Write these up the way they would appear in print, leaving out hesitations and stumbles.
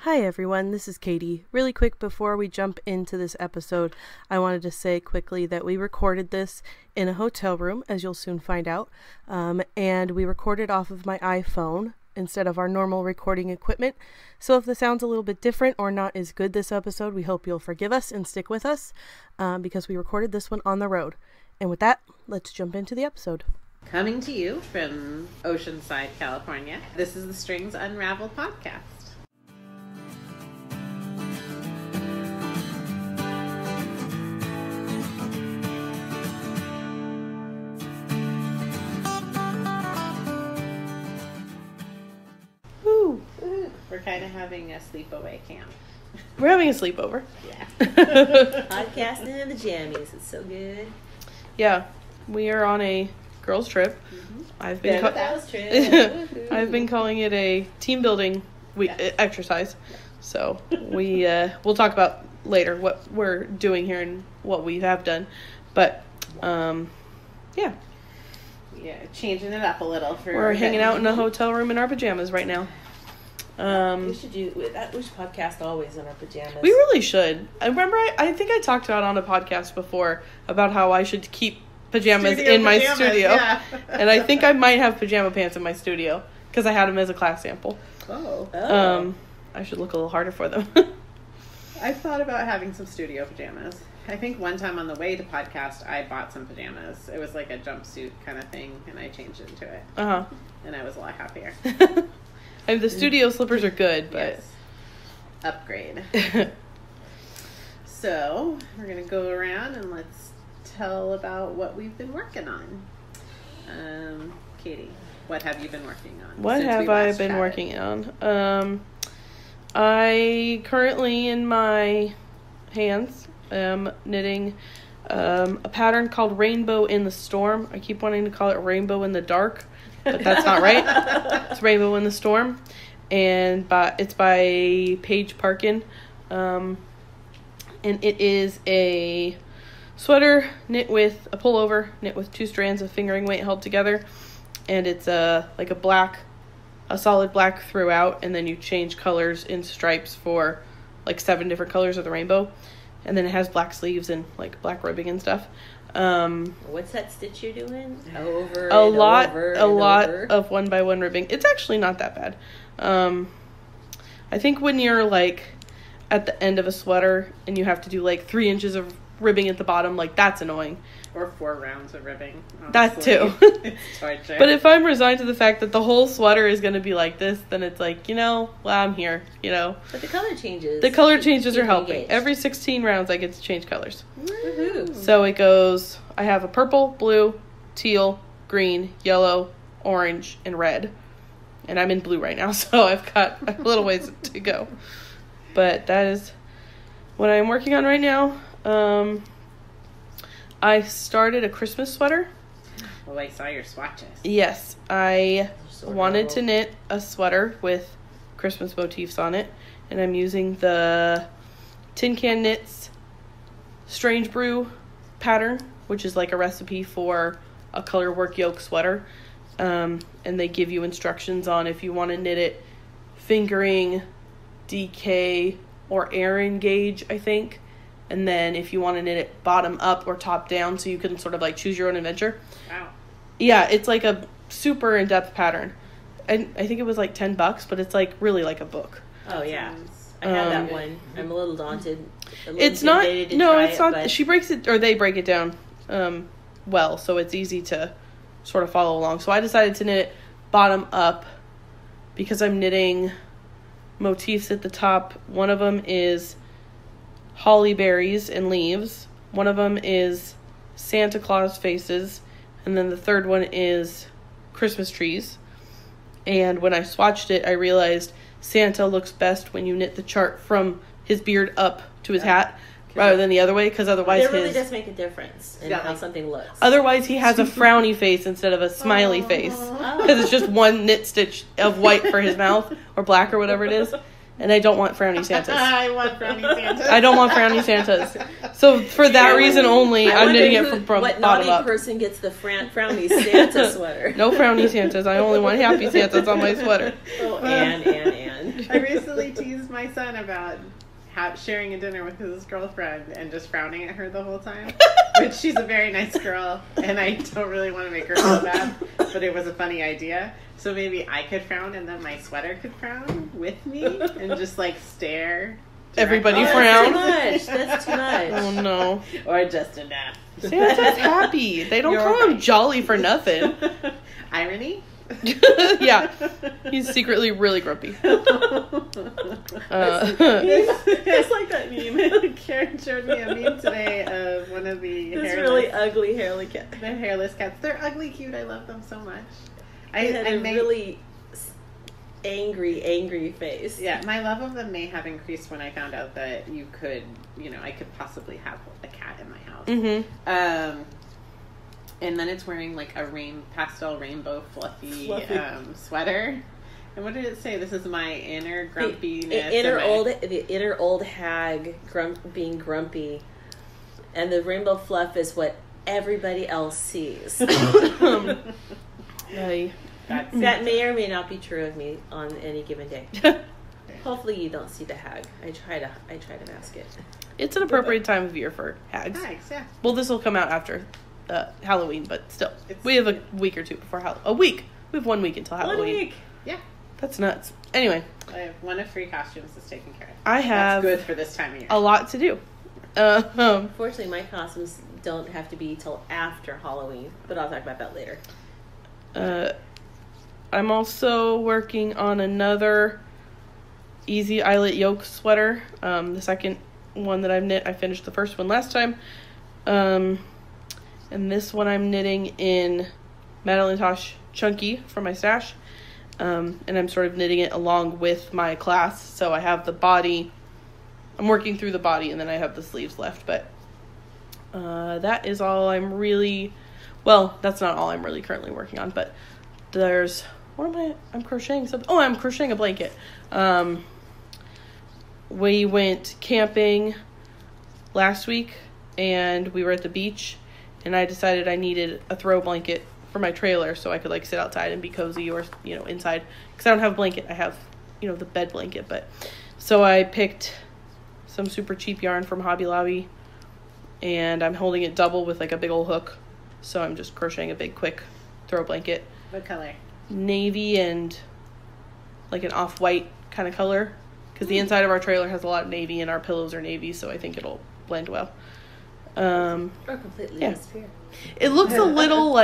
Hi everyone, this is Katie. Really quick before we jump into this episode, I wanted to say quickly that we recorded this in a hotel room, as you'll soon find out, and we recorded off of my iPhone instead of our normal recording equipment. So if the sound's a little bit different or not as good this episode, we hope you'll forgive us and stick with us because we recorded this one on the road. And with that, let's jump into the episode. Coming to you from Oceanside, California, this is the Strings Unraveled podcast. We're kind of having a sleepaway camp. We're having a sleepover. Yeah. Podcasting in the jammies. It's so good. Yeah, we are on a girls' trip. Mm-hmm. I've been calling it a team building exercise. Yeah. So we'll talk about later what we're doing here and what we have done. But yeah, changing it up a little. We're hanging out in a hotel room in our pajamas right now. We should podcast always in our pajamas. We really should. I remember I think I talked about on a podcast before about how I should keep pajamas in my studio. Yeah. And I think I might have pajama pants in my studio because I had them as a class sample. Oh. I should look a little harder for them. I thought about having some studio pajamas. I think one time on the way to podcast, I bought some pajamas. It was like a jumpsuit kind of thing, and I changed into it. Uh-huh. And I was a lot happier. And the studio slippers are good, but... Yes. Upgrade. So, we're going to go around and let's tell about what we've been working on. Katie, what have you been working on? What have I been working on? I currently, in my hands, am knitting a pattern called Rainbow in the Storm. I keep wanting to call it Rainbow in the Dark, but that's not right. It's Rainbow in the Storm, and it's by Paige Parkin, and it is a sweater knit with a pullover, knit with 2 strands of fingering weight held together, and it's a solid black throughout, and then you change colors in stripes for 7 different colors of the rainbow, and then it has black sleeves and black ribbing and stuff. What's that stitch you're doing? A lot of 1x1 ribbing. It's actually not that bad. I think when you're at the end of a sweater and you have to do 3 inches of ribbing at the bottom, that's annoying. Or 4 rounds of ribbing. Honestly. That too. It's torture. But if I'm resigned to the fact that the whole sweater is going to be like this, then it's well, I'm here, But the color changes. The color changes are helping. Engaged. Every 16 rounds I get to change colors. Woohoo. So it goes, I have a purple, blue, teal, green, yellow, orange, and red. And I'm in blue right now, so I've got a little ways to go. But that is what I'm working on right now. I started a Christmas sweater. Oh, I saw your swatches. Yes, I wanted to knit a sweater with Christmas motifs on it, and I'm using the Tin Can Knits Strange Brew pattern, which is a recipe for a color work yoke sweater, and they give you instructions on if you want to knit it fingering, DK, or Aran gauge, I think. And then if you want to knit it bottom up or top down, so you can sort of choose your own adventure. Wow. Yeah, it's a super in-depth pattern. And I think it was $10, but it's really like a book. Oh, yeah. I have that one. I'm a little daunted. It's not. No, it's not. But... She breaks it, or they break it down well, so it's easy to sort of follow along. So I decided to knit it bottom up because I'm knitting motifs at the top. One of them is holly berries and leaves. One of them is Santa Claus faces. And then the third one is Christmas trees. And when I swatched it, I realized Santa looks best when you knit the chart from his beard up to his hat rather than the other way, because otherwise it really does make a difference in how something looks. Otherwise, he has a frowny face instead of a smiley face, because it's just one knit stitch of white for his mouth, or black, or whatever it is. And I don't want frowny Santas. I want frowny Santas. I don't want frowny Santas. So for that reason only, I'm knitting it from what bottom naughty up. person gets the frowny Santa sweater? No frowny Santas. I only want happy Santas on my sweater. Oh, and. I recently teased my son about sharing a dinner with his girlfriend and just frowning at her the whole time. Which she's a very nice girl, and I don't really want to make her feel bad, but it was a funny idea. So maybe I could frown and then my sweater could frown with me and just like stare. Everybody frown. That's too much. Oh no. Or just enough. Santa's happy. They don't call him jolly for nothing. Irony? Yeah. He's secretly really grumpy. It's like that meme. Karin showed me a meme today of one of the really ugly hairless cats. The hairless cats. They're ugly cute. I love them so much. I had a really angry face. Yeah, my love of them may have increased when I found out that you could, I could possibly have a cat in my house. Mm-hmm. And then it's wearing like a pastel rainbow fluffy. Sweater. And what did it say? This is my inner grumpiness. The inner old hag being grumpy, and the rainbow fluff is what everybody else sees. That may or may not be true of me on any given day. Hopefully, you don't see the hag. I try to mask it. It's an appropriate time of year for hags. Hags, yeah. Well, this will come out after Halloween, but still, we have a week or two before Halloween. A week. We have 1 week until Halloween. 1 week. Yeah. That's nuts. Anyway. I have one of 3 costumes is taken care of. I have. That's good for this time of year. A lot to do. Fortunately, my costumes don't have to be till after Halloween, but I'll talk about that later. I'm also working on another easy eyelet yoke sweater. The second one that I've knit, I finished the first one last time. And this one I'm knitting in Madeline Tosh Chunky from my stash. And I'm sort of knitting it along with my class. So I have the body. I'm working through the body and then I have the sleeves left. But that is all I'm really... Well, that's not all I'm really currently working on. But there's... I'm crocheting something. Oh, I'm crocheting a blanket. We went camping last week and we were at the beach and I decided I needed a throw blanket for my trailer so I could sit outside and be cozy or, inside. Because I don't have a blanket. I have, the bed blanket. But so I picked some super cheap yarn from Hobby Lobby and I'm holding it double with a big old hook. So I'm just crocheting a big quick throw blanket. What color? Navy and an off-white kind of color because the inside of our trailer has a lot of navy and our pillows are navy, so I think it'll blend well. Or completely disappear. It looks a little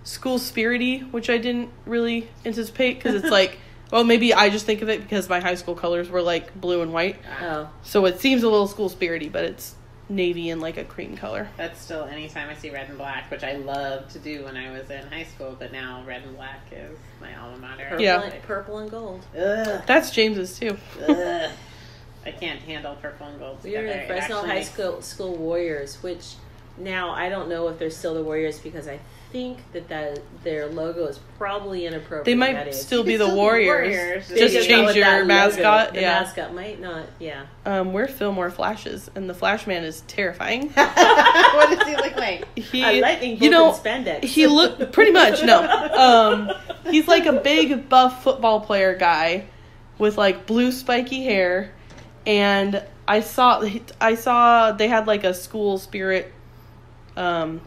school spirity, which I didn't really anticipate because it's well, maybe I just think of it because my high school colors were blue and white. Oh. So it seems a little school spirity, but it's navy and a cream color. That's still anytime I see red and black, which I loved to do when I was in high school, but now red and black is my alma mater. Purple and gold. Ugh. That's James's too. Ugh. I can't handle purple and gold together. We were in Fresno High School Warriors, which now I don't know if they're still the Warriors because I think that their logo is probably inappropriate. They might still be the Warriors. Just change your mascot. The mascot might not. Yeah. We're Fillmore Flashes, and the Flash Man is terrifying. What does he look like? A lightning bolt in spandex. He looked pretty much he's a big buff football player guy with blue spiky hair, and I saw they had a school spirit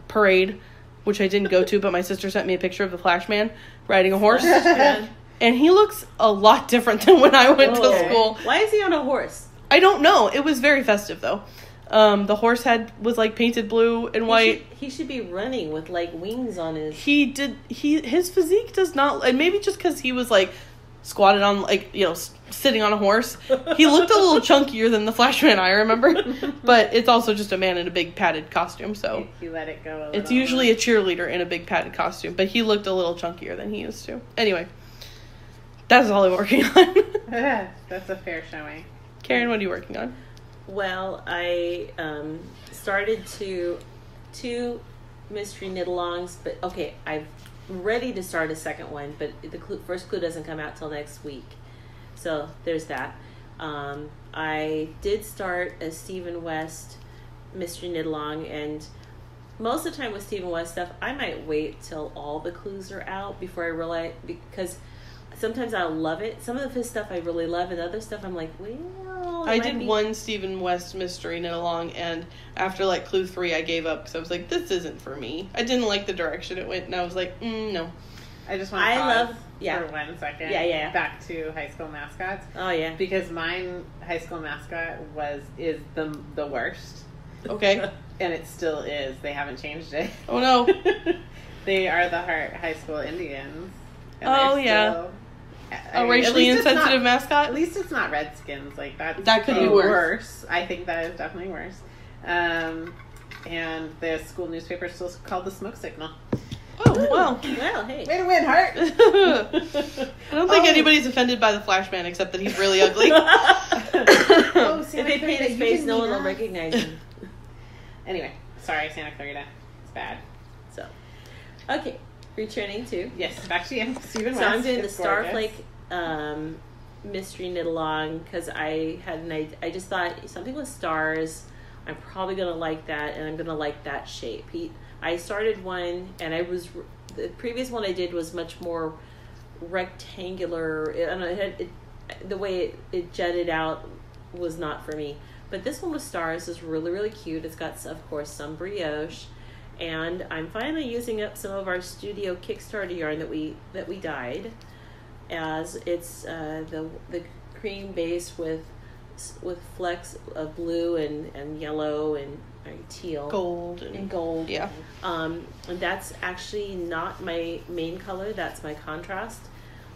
parade, which I didn't go to, but my sister sent me a picture of the Flash Man riding a horse. And he looks a lot different than when I went to school. Why is he on a horse? I don't know. It was very festive, though. The horse head was painted blue and white. He should be running with wings on his... His physique does not... And maybe just because he was squatted on, sitting on a horse. He looked a little chunkier than the Flash Man I remember. But it's also just a man in a big padded costume, so... He let it go a little. It's usually a cheerleader in a big padded costume, but he looked a little chunkier than he used to. Anyway, that's all I'm working on. That's a fair showing. Karin, what are you working on? Well, I started two mystery knit-alongs, but okay, I'm ready to start a second one, but the first clue doesn't come out till next week. So there's that. I did start a Stephen West mystery knit along, and most of the time with Stephen West stuff, I might wait till all the clues are out before I realize, because sometimes I'll love it. Some of his stuff I really love, and other stuff I'm like, well, I did one Stephen West mystery knit along, and after like clue 3, I gave up because I was like, this isn't for me. I didn't like the direction it went, and I was like, no. I just want to pause for 1 second. Yeah. Back to high school mascots. Oh yeah. Because mine high school mascot is the worst. Okay. And it still is. They haven't changed it. Oh no. They are the High School Indians. And Oh they're yeah. still, A racially insensitive mascot? At least it's not Redskins. Like that could be worse. I think that is definitely worse. And the school newspaper is still called the Smoke Signal. Oh, well. Well, hey. Way to win, Hart! I don't think anybody's offended by the Flashman except that he's really ugly. Oh, If they paint his face, no one will recognize him. Anyway, sorry, Santa Clarita. It's bad. So, okay. Returning to. Yes, back to you. Stephen So West. I'm doing the It's gorgeous. Starflake mystery knit along because I had I just thought something with stars. I'm probably gonna like that, and I'm gonna like that shape. I started one, and the previous one I did was much more rectangular. I don't know, the way it jutted out was not for me. But this one with stars is really, really cute. It's got, of course, some brioche, and I'm finally using up some of our studio Kickstarter yarn that we dyed, as it's the cream base with flecks of blue and yellow and teal, Gold. and gold. Yeah. And that's actually not my main color. That's my contrast.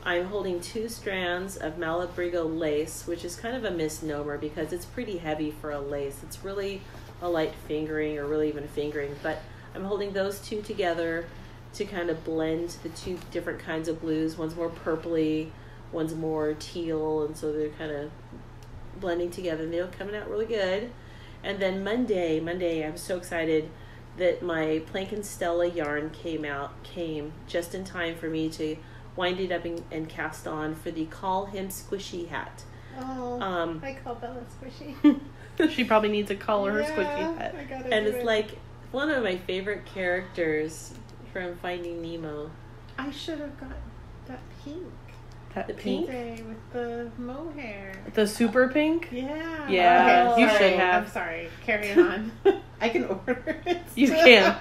I'm holding 2 strands of Malabrigo lace, which is kind of a misnomer because it's pretty heavy for a lace. It's really a light fingering, or really even fingering. But I'm holding those 2 together to kind of blend the 2 different kinds of blues. One's more purpley, one's more teal, and so they're kind of blending together, and they're coming out really good. And then Monday, I'm so excited that my Plank and Stella yarn came just in time for me to wind it up and cast on for the Call Him Squishy hat. Oh, I call Bella Squishy. She probably needs a collar her squishy hat. And it's like one of my favorite characters from Finding Nemo. I should have got that pink. That The pink? With the mohair. The super pink? Yeah. Yeah, Okay, you sorry. should have. I'm sorry. Carry on. I can order it. You still. can.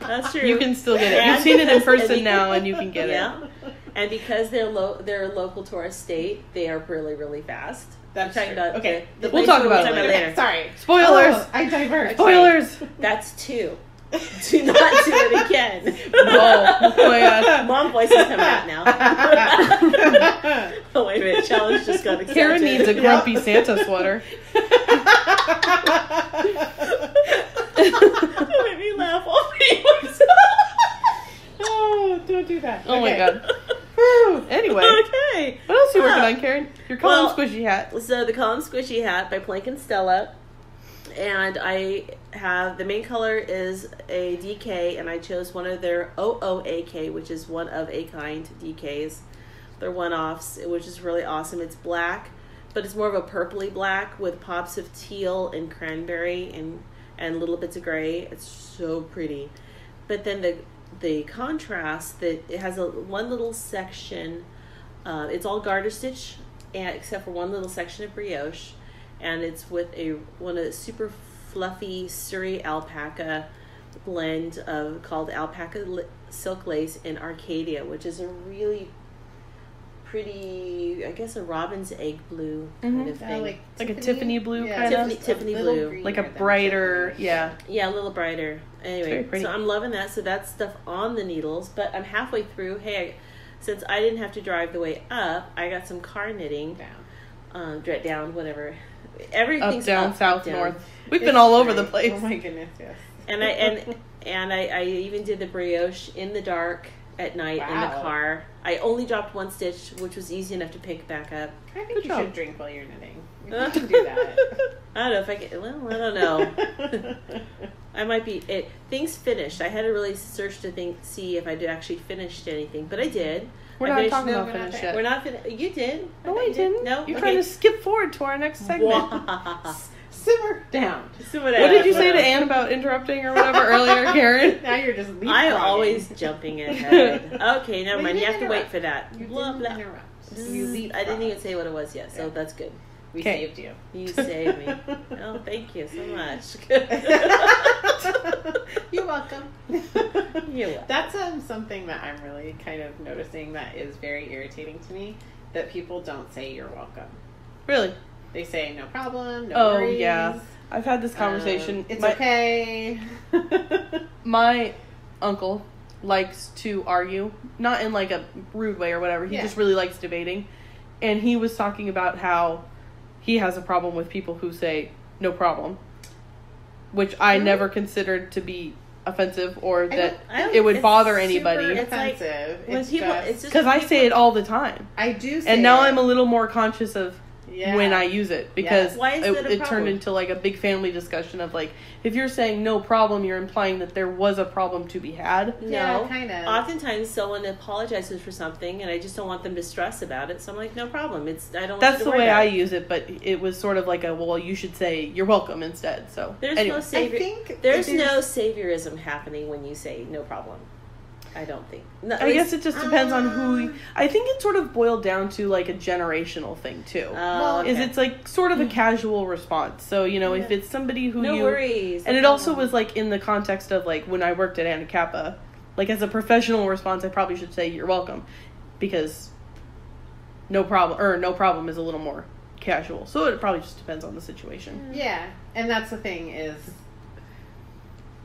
That's true. You can still get it. And You've seen it in because- person now, and you can get Yeah. it. And because they're local to our state, they are really, really fast. That's I'm talking true. about Okay. the We'll place talk we'll about talk it Okay, sorry. Spoilers! Oh, I divert. Spoilers! That's 2. Do not do it again. Oh my god. Mom voice is coming out now. Oh, wait a minute. Challenge just got accepted. Karen needs a grumpy Santa sweater. That made me laugh all the Oh, don't do that. Oh my Okay. god. Anyway, Okay. what else are you working on, Karen? You're calling Well, squishy hat. So the Column Squishy hat by Plank and Stella. And I have, the main color is a DK, and I chose one of their OOAK, which is one of a kind DKs. They're one-offs, which is really awesome. It's black, but it's more of a purpley black with pops of teal and cranberry and little bits of gray. It's so pretty. But then the contrast, that it has one little section, it's all garter stitch, except for one little section of brioche. And it's with one of the super fluffy Surrey alpaca blend called Alpaca Silk Lace in Arcadia, which is a really pretty, I guess, a robin's egg blue kind of thing. Like a Tiffany blue kind of? Tiffany little blue. greener Like a than brighter, Tiffany. yeah. Yeah, a little brighter. Very Anyway, pretty. so I'm loving that. So that's stuff on the needles, but I'm halfway through. Hey, since I didn't have to drive the way up, I got some car knitting. Down, whatever. Everything's Up, down, up, south, down. north. We've It's been all over the great. place. Oh my goodness, yes. And I even did the brioche in the dark at night in the Wow. car. I only dropped 1 stitch, which was easy enough to pick back up. I think Good you job. should drink while you're knitting. You can do that. I don't know if I can. Well, I don't know. I might be. Things finished. I had to really search to see if I'd actually finished anything, but I did. We're I not finished- talking no, about we're not finish there. yet. We're not finished. You did. No, thought I you did. didn't. No, You're okay. trying to skip forward to our next segment. Simmer down. What What did you say to Anne about interrupting or whatever earlier, Karen? Now you're just leapfrogging. I'm always jumping ahead. Okay, never Well, mind. you You have to didn't wait interrupt. for that. You Blah, didn't blah. interrupt. You I didn't leapfrogged. even say what it was yet, so Yeah. that's good. We Okay. saved you. You saved me. Oh, thank you so much. You're welcome. You're welcome. That's something that I'm really kind of noticing that is very irritating to me, that people don't say you're welcome. Really? They say no problem, no Oh, worries. yeah. I've had this conversation. It's My- okay. My uncle likes to argue, not in like a rude way or whatever. He Yeah. just really likes debating. And he was talking about how he has a problem with people who say no problem, which I Really? never considered to be offensive or that I don't- it would it's body Super anybody. It's like- offensive. when It's people- just, it's just Because I say it all the time. I do say And now it. I'm a little more conscious of Yeah. when I use it, because Why is that a it problem? turned into like a big family discussion of like, if you're saying no problem, you're implying that there was a problem to be had. Yeah, No. kind of. Oftentimes, someone apologizes for something, and I just don't want them to stress about it. So I'm like, no problem. I don't. Want That's you to the worry way about I it. use it, but it was sort of like a, well, you should say you're welcome instead. So There's anyway. no savior. think There's it is- no saviorism happening when you say no problem. I don't think. No, at I guess least- it just depends on who. I think it sort of boiled down to like a generational thing too. Oh, Is okay. it's like sort of a casual response. So if Yeah. it's somebody who no you worries. and it also was like in the context of like when I worked at Anna Kappa, like as a professional response, I probably should say you're welcome, because no problem is a little more casual. So it probably just depends on the situation. Yeah, and that's the thing is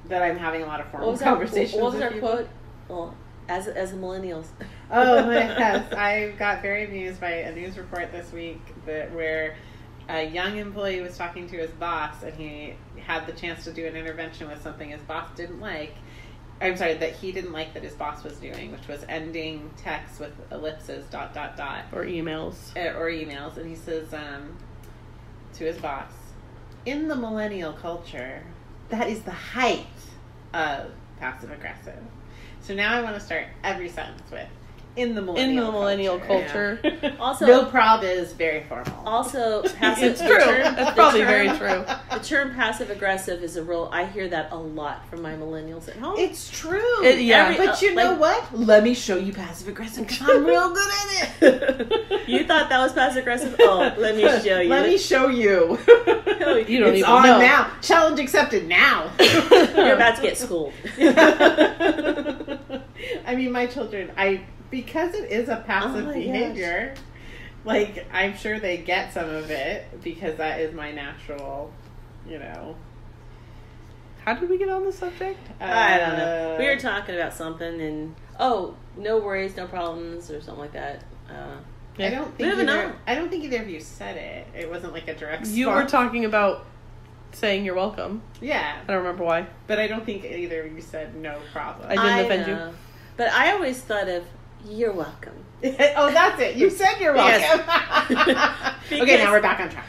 that I'm having a lot of What formal was conversations What was with our people. quote? Well, as a millennials. Oh, yes. I got very amused by a news report this week where a young employee was talking to his boss, and he had the chance to do an intervention with something his boss didn't like. I'm sorry, that he didn't like that his boss was doing, which was ending texts with ellipses, ... Or emails. or emails. And he says to his boss, in the millennial culture, that is the height of passive aggressive. So now I want to start every sentence with, in the millennial culture. Also, No prob is very formal. also passive. It's true. That's probably very true. The term passive aggressive is a real. I hear that a lot from my millennials at home. It's true. Yeah. But you know like- what? Let me show you passive aggressive because I'm real good at it. You thought that was passive aggressive? Oh, let me show you. Let me show you. You don't it's even on know. now. Challenge accepted now. You're about to get schooled. I mean, my children, because it is a passive Oh my behavior, like, I'm sure they get some of it because that is my natural, How did we get on the subject? I don't know. We were talking about something, and no worries, no problems, or something like that. I don't think Moving either, on. I don't think either of you said it. It wasn't like a direct You were response. talking about saying you're welcome. Yeah, I don't remember why. but I don't think either of you said no problem. I didn't offend you. know. But I always thought of, you're welcome. Oh, that's it. You said you're welcome. Yes. Okay, now we're back on track.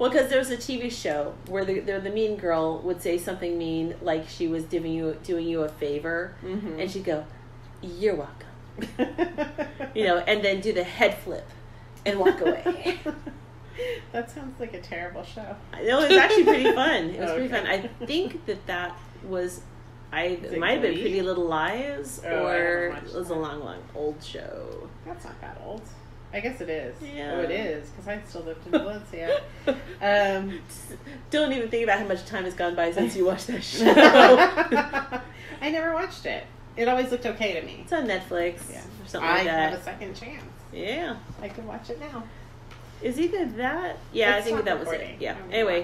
Well, because there was a TV show where the mean girl would say something mean, like she was doing you a favor, Mm-hmm. and she'd go, "You're welcome," and then do the head flip and walk away. That sounds like a terrible show. No, it was actually pretty fun. It was Okay. pretty fun. I think that was. Is It it might have been Glee? Pretty Little Lies, Oh, I or haven't watched it was a that. long old show. That's not that old. I guess it is. Yeah. Oh, it is, because I still lived in Valencia. Don't even think about how much time has gone by since you watched that show. I never watched it. It always looked okay to me. It's on Netflix Yeah. or something I like that. have a second chance. Yeah. I could watch it now. Is either that? Yeah, Let's I think stop that was recording. it. Yeah. I'm gonna Anyway.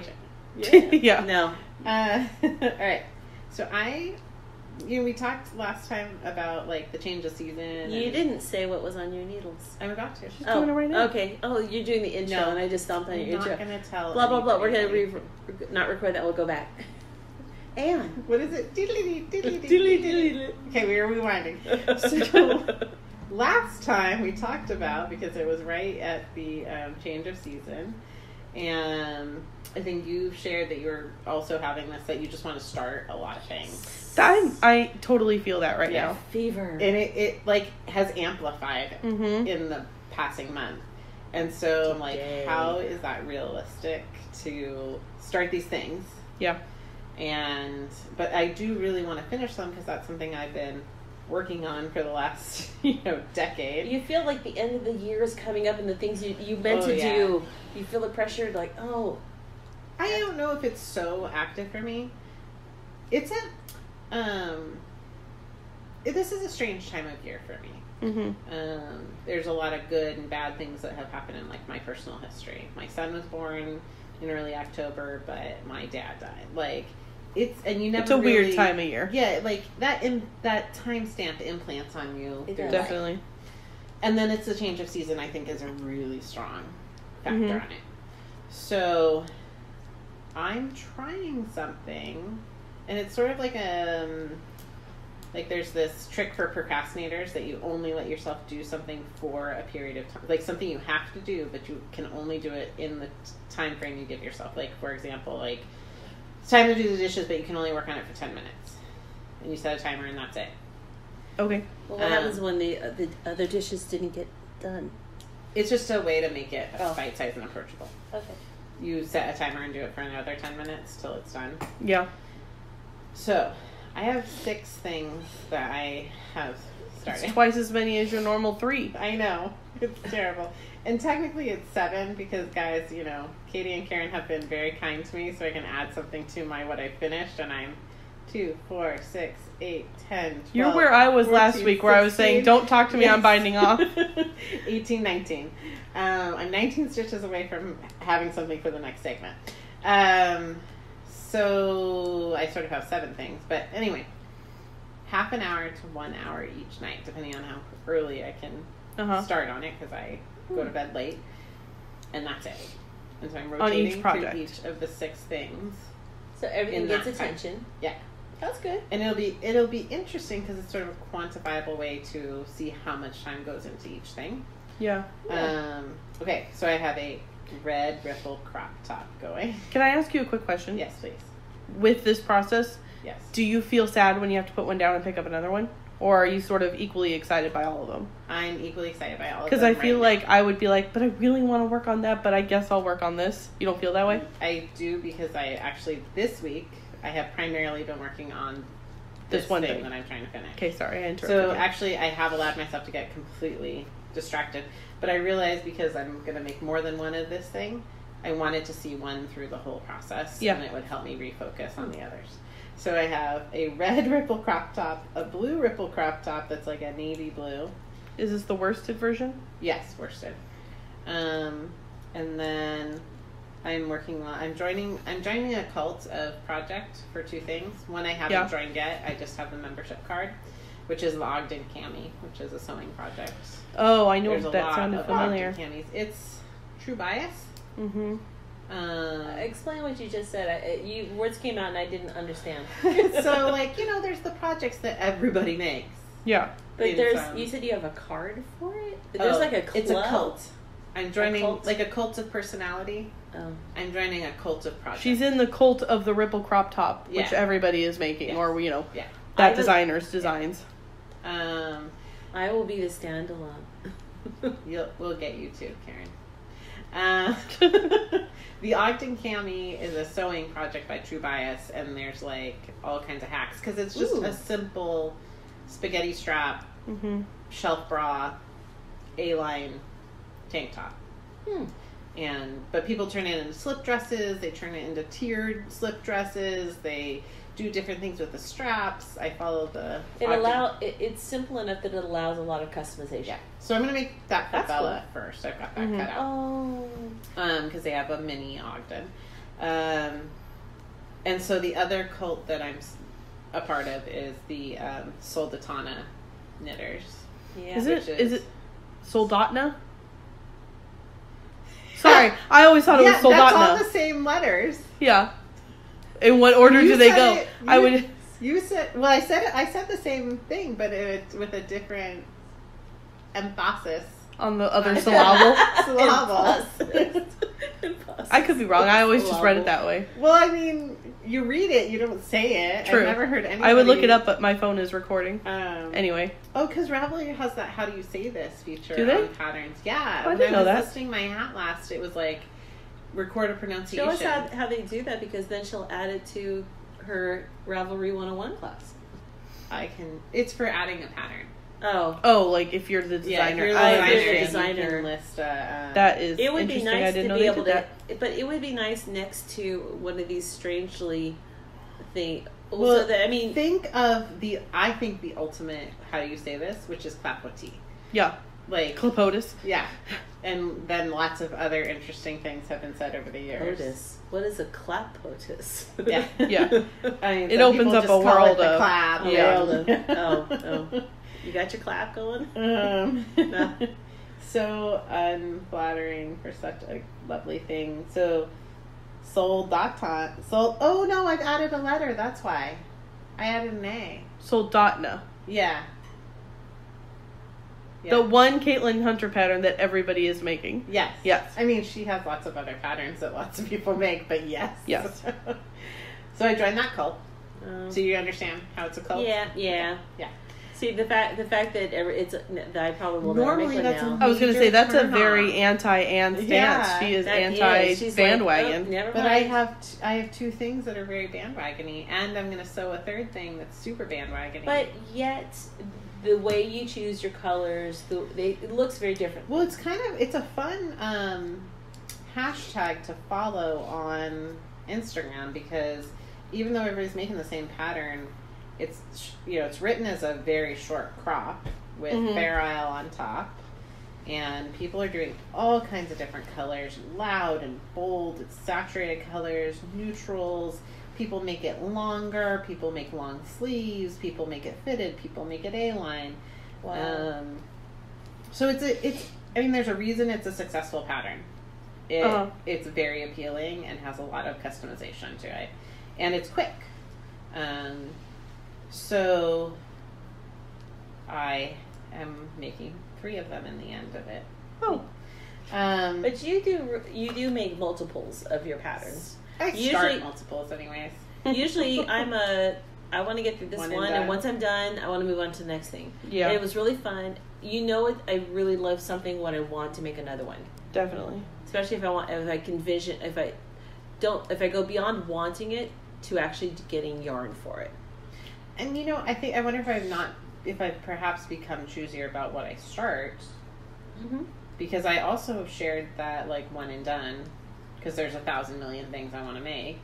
watch it. Yeah. No. All right. So we talked last time about like the change of season. You and- didn't say what was on your needles. I'm about to. She's doing it right now. Okay. Oh, you're doing the intro, No. and I just stomped on I'm your not intro. gonna tell. Blah blah blah. We're gonna anybody. not record that. We'll go back. And What is it? Diddly diddly Diddly diddly. diddly. Okay, we are rewinding. So last time we talked about, because it was right at the change of season, And I think you shared that you're also having this, that you just want to start a lot of things. I totally feel that right now. Fever. And it like has amplified in the passing month. And so I'm like, how is that realistic to start these things? Yeah. But I do really want to finish them because that's something I've been working on for the last, decade. You feel like the end of the year is coming up and the things you meant to do, you feel the pressure like, I don't know if it's so active for me. It's this is a strange time of year for me. There's a lot of good and bad things that have happened in like my personal history. My son was born in early October, but my dad died. Like it's a weird time of year. Yeah, like that timestamp implants on you. Definitely. And then it's a change of season. I think is a really strong factor on it. So I'm trying something, and it's sort of like there's this trick for procrastinators that you only let yourself do something for a period of time, like something you have to do, but you can only do it in the time frame you give yourself. Like for example, like it's time to do the dishes, but you can only work on it for 10 minutes, and you set a timer, and that's it. Okay. Well, what happens when the other dishes didn't get done? It's just a way to make it bite-sized and approachable. Okay. You set a timer and do it for another 10 minutes till it's done. Yeah. So, I have 6 things that I have started. It's twice as many as your normal 3. I know. It's terrible. And technically it's 7 because, guys, Kaity and Karin have been very kind to me, so I can add something to what I finished, and I'm 2, 4, 6, 8, 10, 12, You're where I was 14, last week, where 16, I was saying, don't talk to me, I'm binding off. 18, 19. I'm 19 stitches away from having something for the next segment. So I sort of have 7 things. But anyway, half an hour to 1 hour each night, depending on how early I can start on it, because I go to bed late. And that's it. And so I'm rotating through each of the 6 things. So everything gets attention. Yeah. That's good. And it'll be interesting because it's sort of a quantifiable way to see how much time goes into each thing. Yeah. Okay, so I have a red ripple crop top going. Can I ask you a quick question? Yes, please. With this process, yes. Do you feel sad when you have to put one down and pick up another one? Or are you sort of equally excited by all of them? I'm equally excited by all of them. Because I feel like I would be like, but I really want to work on that, but I guess I'll work on this. You don't feel that way? I do, because I actually, this week, I have primarily been working on this one thing that I'm trying to finish. Okay, sorry, I interrupted. So actually, I have allowed myself to get completely distracted. But I realized because I'm going to make more than one of this thing, I wanted to see one through the whole process. Yeah. And it would help me refocus on the others. So I have a red ripple crop top, a blue ripple crop top that's like a navy blue. Is this the worsted version? Yes, worsted. And then I'm joining a cult of project for 2 things. One I haven't joined yet. I just have the membership card, which is the Ogden Cami, which is a sewing project. Oh, I know. That sounded familiar. Ogden Camis. It's True Bias. Mm-hmm. Explain what you just said. Words came out and I didn't understand. So, there's the projects that everybody makes. Yeah. But you said you have a card for it? There's a club? It's a cult. I'm joining a cult of personality. Oh. I'm joining a cult of projects. She's in the cult of the ripple crop top, which everybody is making, or that designer's designs. I will be the standalone. We'll get you too, Karin. The Ogden Cami is a sewing project by True Bias, and there's all kinds of hacks because it's just a simple spaghetti strap, shelf bra, A-line tank top. But people turn it into slip dresses. They turn it into tiered slip dresses. They do different things with the straps. I follow it's simple enough that it allows a lot of customization. Yeah. So I'm going to make that for Bella first. I've got that cut out. Oh. Because they have a mini Ogden. And so the other cult that I'm a part of is the Soldatana knitters. Yeah. Is it Soldatna? Sorry, I always thought it was Soldatna. That's all the same letters. Yeah. In what order do they go? You said. Well, I said the same thing, but with a different emphasis on the other syllable. Impossible. I could be wrong. I always just read it that way. Well, I mean, you read it, you don't say it. True. I've never heard anybody. I would look it up, but my phone is recording. Anyway. Oh, because Ravelry has that "How do you say this" feature Do they? on patterns. Yeah. Oh, I when didn't know was that. listing my hat last, it was like record a pronunciation. Show us how they do that, because then she'll add it to her Ravelry 101 class. It's for adding a pattern. Oh, like if you're the designer. Yeah, if you're the designer, you can list that is it would be interesting. nice I didn't to know be they able did to, that. but it would be nice next to one of these strangely thing. Well, So that, I mean, I think the ultimate, how do you say this, which is clapotis. Yeah. Like Clapotis. Yeah. And then lots of other interesting things have been said over the years. POTUS. What is a clapotis? Yeah. Yeah. I mean, It some opens people up just a call world it the of- clap. Yeah. Oh. You got your clap going? No. So unflattering for such a lovely thing. So oh no, I've added a letter, that's why. I added an A. Soldatna. Yeah. The one Caitlin Hunter pattern that everybody is making. Yes. Yes. I mean, she has lots of other patterns that lots of people make, but yes. Yes. So I joined that cult. So you understand how it's a cult? Yeah. See, the fact that that I probably will Normally never make that's one a now. I was going to say, that's a Turn very off. anti-Ann stance. Yeah, She is That is. She's anti-bandwagon. Like, oh, never But mind. I have two things that are very bandwagony, and I'm going to sew a third thing that's super bandwagony. But yet, the way you choose your colors, it looks very different. Well, it's a fun hashtag to follow on Instagram, because even though everybody's making the same pattern, it's written as a very short crop with Fair Isle on top, and people are doing all kinds of different colors, loud and bold, it's saturated colors, neutrals. People make it longer, people make long sleeves, people make it fitted, people make it A-line. Wow. So there's a reason it's a successful pattern. It's very appealing and has a lot of customization to it, and it's quick. So I am making 3 of them in the end of it. Oh. But you do make multiples of your patterns. I start multiples anyways. Usually I want to get through this One one, and and done. once I'm done, I want to move on to the next thing. Yeah. And it was really fun. I really love something when I want to make another one. Definitely. Especially if I go beyond wanting it to actually getting yarn for it. And I wonder if I've perhaps become choosier about what I start. Mm-hmm. Because I also have shared that one and done, because there's 1,000 million things I want to make.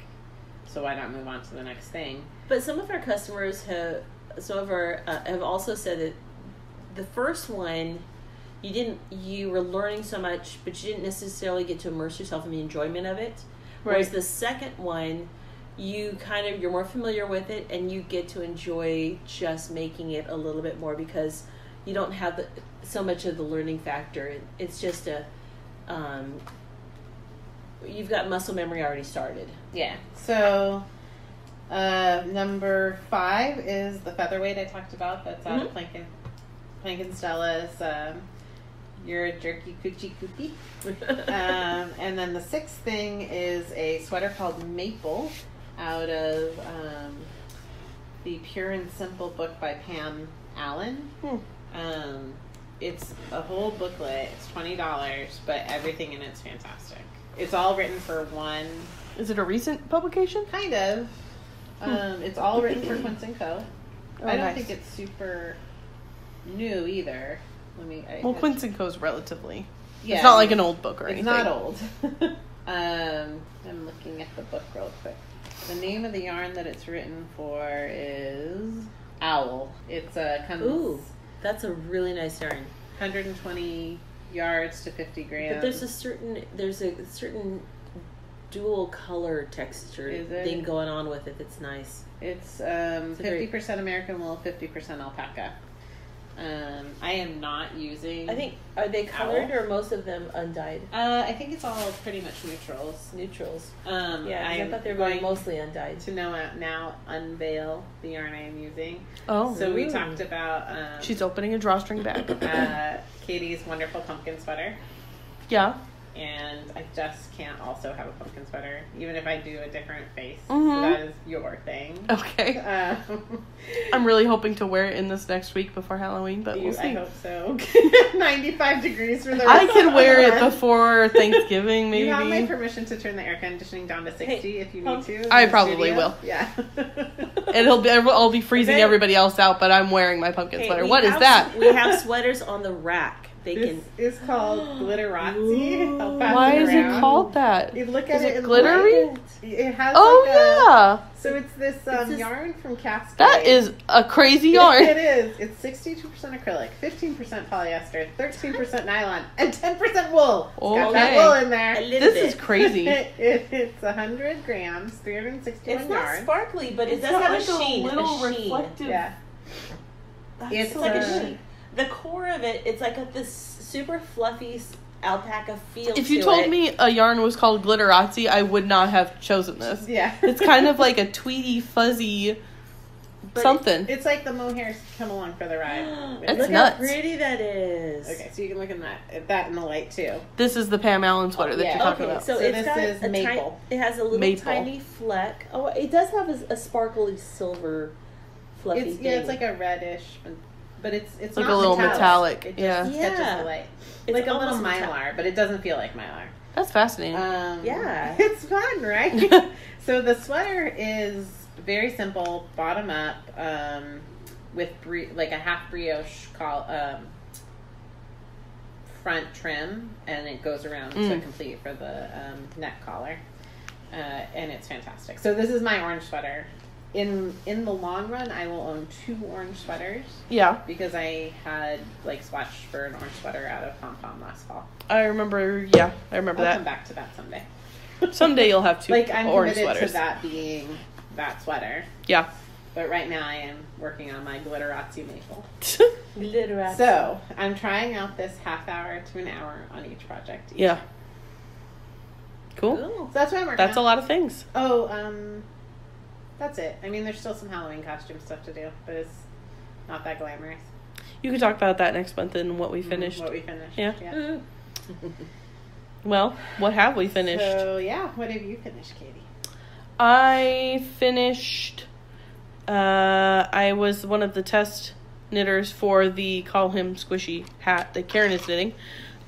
So why not move on to the next thing? But some of our customers have also said that the first one, you were learning so much, but you didn't necessarily get to immerse yourself in the enjoyment of it. Right. Whereas the second one, you're more familiar with it, and you get to enjoy just making it a little bit more, because you don't have so much of the learning factor. It's just you've got muscle memory already started. Yeah. So number 5 is the featherweight I talked about. That's out of Plank and Stella's You're a Jerky Coochie Coopy. And then the 6th thing is a sweater called Maple out of the Pure and Simple book by Pam Allen. It's a whole booklet. It's $20, but everything in it's fantastic. It's all written for one. Is it a recent publication? Kind of. It's all written for Quince & Co. I don't nice. think it's super new either. Quince & Co's relatively. Yeah, it's not like an old book or it's anything. not old. I'm looking at the book real quick. The name of the yarn that it's written for is Owl. It's comes Ooh, that's a really nice yarn. 120 yards to 50 grams. But there's a certain dual color texture thing going on with it that's nice. It's 50% American wool, 50% alpaca. I am not using. I think, are they colored or most of them undyed? I think it's all pretty much neutrals. Neutrals. Yeah, I thought they were going mostly undyed. To now unveil the yarn I am using. Oh, so we talked about. She's opening a drawstring bag. Katie's wonderful pumpkin sweater. Yeah. and I just can't also have a pumpkin sweater, even if I do a different face. Mm-hmm. So that is your thing. Okay. I'm really hoping to wear it in this next week before Halloween, but we'll see. I hope so. 95 degrees for the rest I could of wear the it month. before Thanksgiving, maybe. You have my permission to turn the air conditioning down to 60 if you need to. I in the probably studio. will. Yeah. And I'll be freezing Okay. everybody else out, but I'm wearing my pumpkin sweater. What is have that? We have sweaters on the rack. They This can. is called Glitterazzi. I'll pass Why is it around. called that? You look at Is it it in glittery? light. It has Oh, like a, yeah. So it's this this- yarn from Cascade. That is a crazy yarn. It is. It's 62% acrylic, 15% polyester, 13% nylon, and 10% wool. It's got that Okay. wool in A there. little This bit. is crazy. It's 100 grams, 361 It's not yards. sparkly, but it It's does got have like a sheen. little a sheen. reflective- Yeah. It's like a sheen. The core of it, it's like this super fluffy alpaca feel. If you to told it. me a yarn was called Glitterazzi, I would not have chosen this. Yeah. It's kind of like a tweedy, fuzzy But something. It's like the mohairs come along for the ride. It's look nuts. how pretty that is. Okay, so you can look at that in the light too. This is the Pam Allen sweater that yeah. you're talking Okay, about. so, So it's this got is a maple. it has a little Maple. tiny fleck. Oh, it does have a sparkly silver fluffy It's thing. yeah, it's like a reddish, but it's Like not a little metallic. metallic, It yeah. just Yeah. catches the light. It's like a little almost mylar, metallic. but it doesn't feel like mylar. That's fascinating. Yeah. It's fun, right? So the sweater is very simple, bottom up, with like a half brioche front trim, and it goes around to complete for the neck collar, and it's fantastic. So this is my orange sweater. In the long run, I will own 2 orange sweaters Yeah. because I had like swatched for an orange sweater out of Pom Pom last fall. I remember I'll I'll come that. back to that someday. Someday you'll have 2 Like I'm orange committed sweaters. to that being that sweater. Yeah. But right now I am working on my Glitterazzi maple. Glitterazzi. So I'm trying out this half hour to an hour on each project. Yeah. Cool. Cool. So that's what I'm working That's a on. lot of things. Oh, that's it. I mean, there's still some Halloween costume stuff to do, but it's not that glamorous. You can talk about that next month and what we finished. What we finished. Yeah. Well, what have we finished? So yeah, what have you finished, Katie? I finished. I was one of the test knitters for the Call Him Squishy hat that Karin is knitting.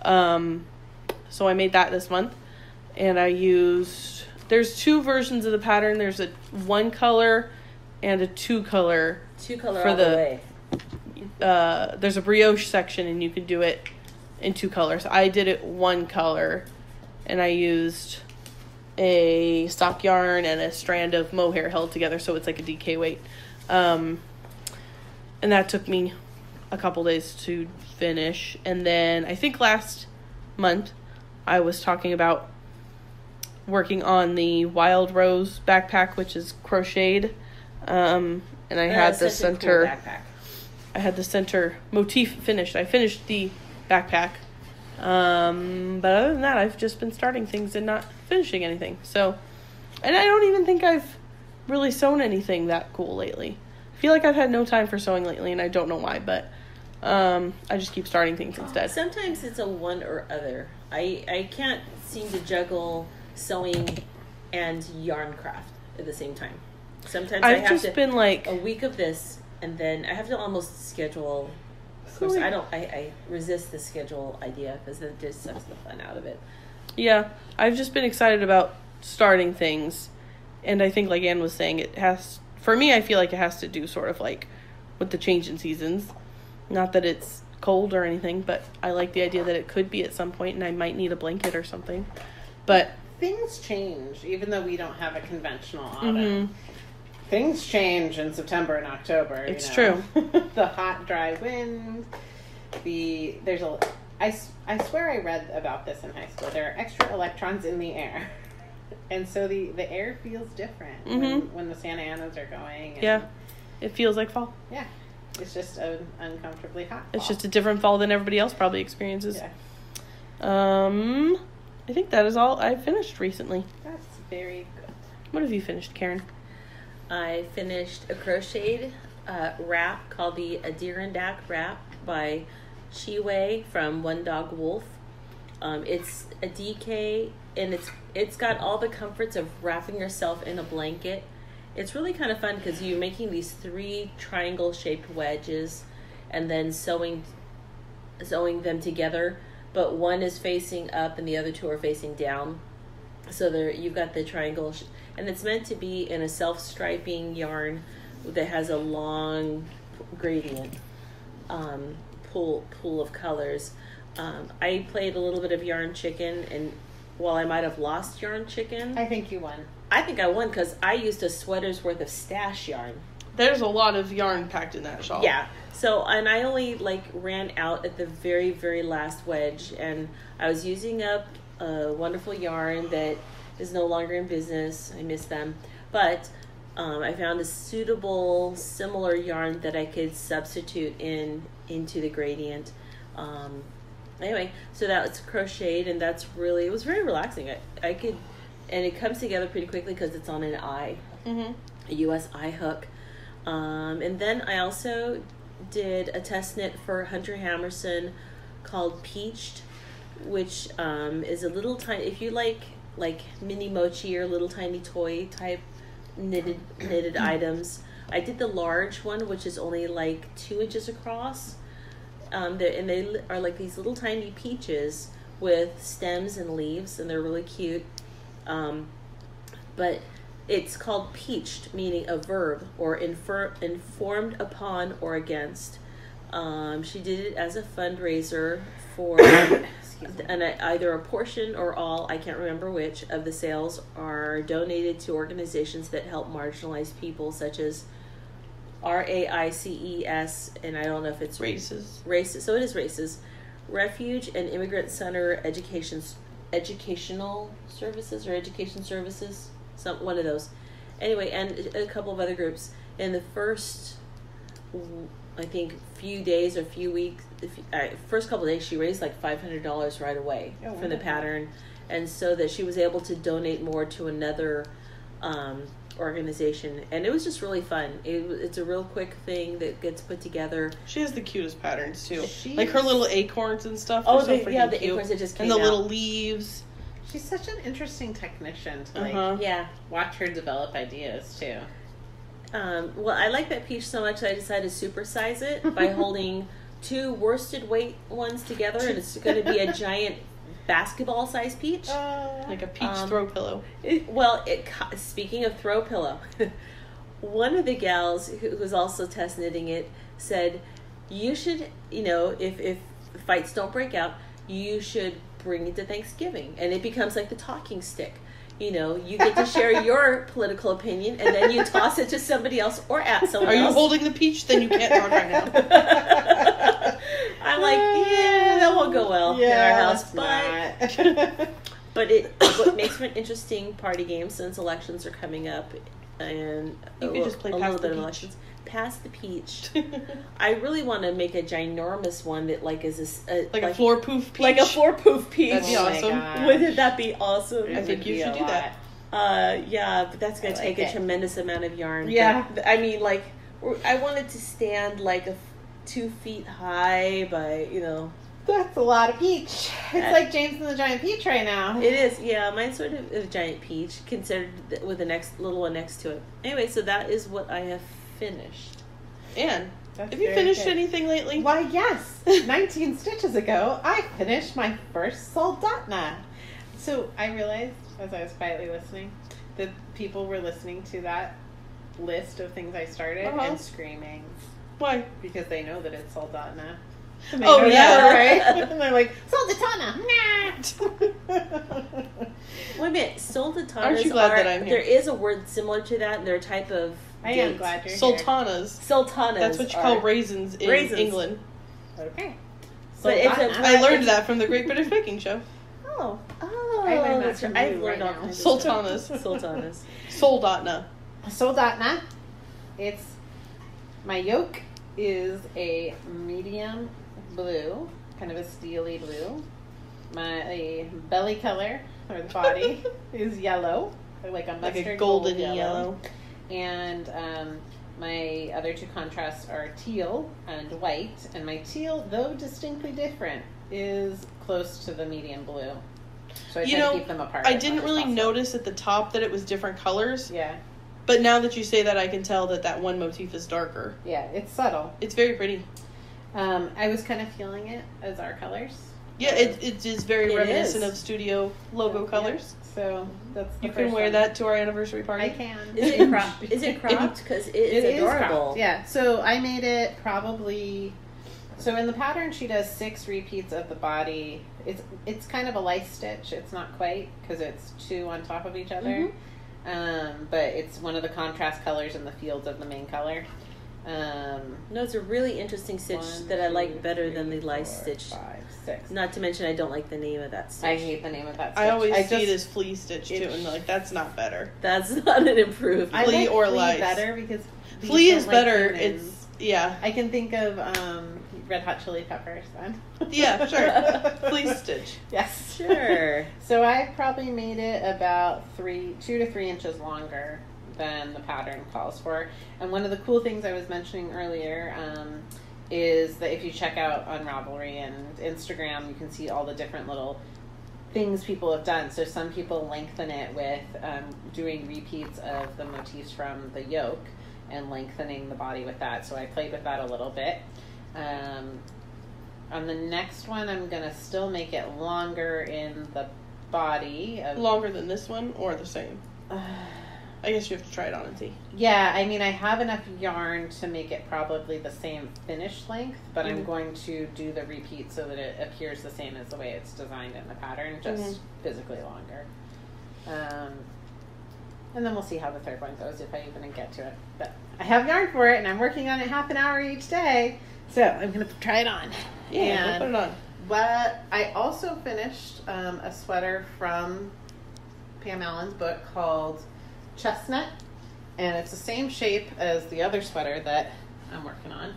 So I made that this month, and I used. There's 2 versions of the pattern. There's a 1 color and a 2 color. 2 color for all the- the way. There's a brioche section, and you can do it in 2 colors. I did it 1 color, and I used a stock yarn and a strand of mohair held together, so it's like a DK weight. And that took me a couple days to finish. And then I think last month I was talking about working on the Wild Rose backpack, which is crocheted. And I had the Such a cool center. backpack. I had the center motif finished. I finished the backpack. But other than that, I've just been starting things and not finishing anything. So, and I don't even think I've really sewn anything that cool lately. I feel like I've had no time for sewing lately, and I don't know why, but I just keep starting things instead. Sometimes it's a one or other. I can't seem to juggle sewing and yarn craft at the same time. Sometimes I I've have just to been like, a week of this, and then I have to almost schedule. Of course, like- I resist the schedule idea because it just sucks the fun out of it. yeah, I've just been excited about starting things. And I think, like Anne was saying, it has, for me, I feel like it has to do sort of like with the change in seasons. Not that it's cold or anything, but I like the idea that it could be at some point and I might need a blanket or something. But Things change, even though we don't have a conventional autumn. mhm. Things change in September and October. It's true. The hot, dry wind. I swear I read about this in high school. There are extra electrons in the air, and so the air feels different when the Santa Anas are going. And Yeah, it feels like fall. yeah, it's just an uncomfortably hot. It's fall. just a different fall than everybody else probably experiences. Yeah, I think that is all I've finished recently. that's very good. What have you finished, Karin? I finished a crocheted wrap called the Adirondack Wrap by Chiwei from One Dog Wolf. It's a DK, and it's got all the comforts of wrapping yourself in a blanket. It's really kind of fun because you're making these 3 triangle-shaped wedges and then sewing them together, but one is facing up and the other 2 are facing down. So there you've got the triangle, and it's meant to be in a self-striping yarn that has a long gradient pool of colors. I played a little bit of Yarn Chicken, and while I might have lost Yarn Chicken, I think you won. I think I won because I used a sweater's worth of stash yarn. There's a lot of yarn packed in that shawl. Yeah. So, and I only ran out at the very, very last wedge, and I was using up a wonderful yarn that is no longer in business. I miss them. But I found a suitable, similar yarn that I could substitute into the gradient. Anyway, so that's crocheted, and it was very relaxing. I could, and it comes together pretty quickly because it's on an eye, a US eye hook. And then I also did a test knit for Hunter Hammerson called Peached, which is a little tiny, if you like mini mochi or little tiny toy type knitted items. I did the large one, which is only 2 inches across. They are like these little tiny peaches with stems and leaves, and they're really cute. But it's called peached, meaning a verb, or informed upon or against. She did it as a fundraiser for, and either a portion or all, I can't remember which, of the sales are donated to organizations that help marginalized people, such as RAICES, and I don't know if it's Races. So it is Races, Refuge and Immigrant Center Educational Services or Education Services, one of those. Anyway, and a couple of other groups. In the first, I think, few days or few weeks, first couple of days, she raised $500 right away from the pattern, and so that she was able to donate more to another organization, and it was just really fun. It's a real quick thing that gets put together. She has the cutest patterns too, her little acorns and stuff. Oh, the acorns that just came and the out. little leaves. She's such an interesting technician to watch her develop ideas too. Well, I like that peach so much that I decided to supersize it by holding 2 worsted weight ones together, and it's going to be a giant basketball size peach, like a peach throw pillow. Speaking of throw pillow, one of the gals who was also test knitting it said, you should, if fights don't break out, you should bring it to Thanksgiving, and it becomes like the talking stick. You get to share your political opinion, and then you toss it to somebody else or at someone else. Are you holding the peach? Then you can't talk right now. I'm like, that won't go well in our house. But what makes for an interesting party game, since elections are coming up, and you could just play Pass the Peach. Elections. Pass the peach. I really want to make a ginormous one that is a floor poof peach. Like a floor poof peach. That'd be awesome. Wouldn't that be awesome? I think you should do that. But that's going to take a tremendous amount of yarn. Yeah. But, I mean, I want it to stand 2 feet high by, That's a lot of peach. It's like James and the Giant Peach right now. It is, yeah. Mine's sort of a giant peach, considered with the next little one next to it. Anyway, so that is what I have finished. Anne, have you finished anything lately? Why, yes. 19 stitches ago, I finished my first Soldatna. So I realized, as I was quietly listening, that people were listening to that list of things I started and screaming. Why? Because they know that it's Soldatna. Oh, yeah. Right? And they're like, Soldatana! Wait a minute, Soldatanas. Aren't you glad that I'm here? There is a word similar to that, and they're a type of I am glad you're Sultanas. here. Sultanas. That's what you call raisins in England. Okay. But I learned that from the Great British Baking Show. Oh. I learned that from I've you learned right all now. kinds of Sultanas. stuff. Sultanas. Soldatna. Soldatna. It's my yoke is a medium blue, kind of a steely blue. My belly color, or the body, is yellow, like a mustard like a golden yellow. And my other 2 contrasts are teal and white. And my teal, though distinctly different, is close to the medium blue. So I You try know, to keep them apart. I as didn't much as really possible. notice at the top that it was different colors. Yeah. But now that you say that, I can tell that one motif is darker. Yeah, it's subtle. It's very pretty. I was kind of feeling it as our colors. Yeah, it is very It reminiscent is. of studio logo colors. Yeah. So that's the You can first wear one. that to our anniversary party. I can. Is it cropped? Because it is It adorable. cropped, yeah. So I made it probably. So in the pattern, she does 6 repeats of the body. It's kind of a light stitch. It's not quite because it's 2 on top of each other. But it's one of the contrast colors in the fields of the main color. No, it's a really interesting stitch 1, that I 2, like better 3, than the light 4, stitch. 5, 6. Not to mention, I don't like the name of that stitch. I hate the name of that stitch. I always see just- it as flea stitch too, and like that's not better. That's not an improvement. I Flea like or flea lice. better because these Flea don't is like better. humans. It's yeah, I can think of Red Hot Chili Peppers then. yeah, sure. Flea stitch. Yes. Sure. So I probably made it about 2 to 3 inches longer than the pattern calls for. And one of the cool things I was mentioning earlier is that if you check out Unravelry and Instagram, you can see all the different little things people have done. So some people lengthen it with doing repeats of the motifs from the yoke and lengthening the body with that. So I played with that a little bit. On the next one, I'm going to still make it longer in the body. Longer than this one or the same? I guess you have to try it on and see. Yeah, I mean, I have enough yarn to make it probably the same finish length, but I'm Mhm. going to do the repeat so that it appears the same as the way it's designed in the pattern, just physically longer. And then we'll see how the third one goes if I even get to it. But I have yarn for it, and I'm working on it half an hour each day, so I'm going to try it on. Yeah, And put it on. But I also finished a sweater from Pam Allen's book called Chestnut, and it's the same shape as the other sweater that I'm working on.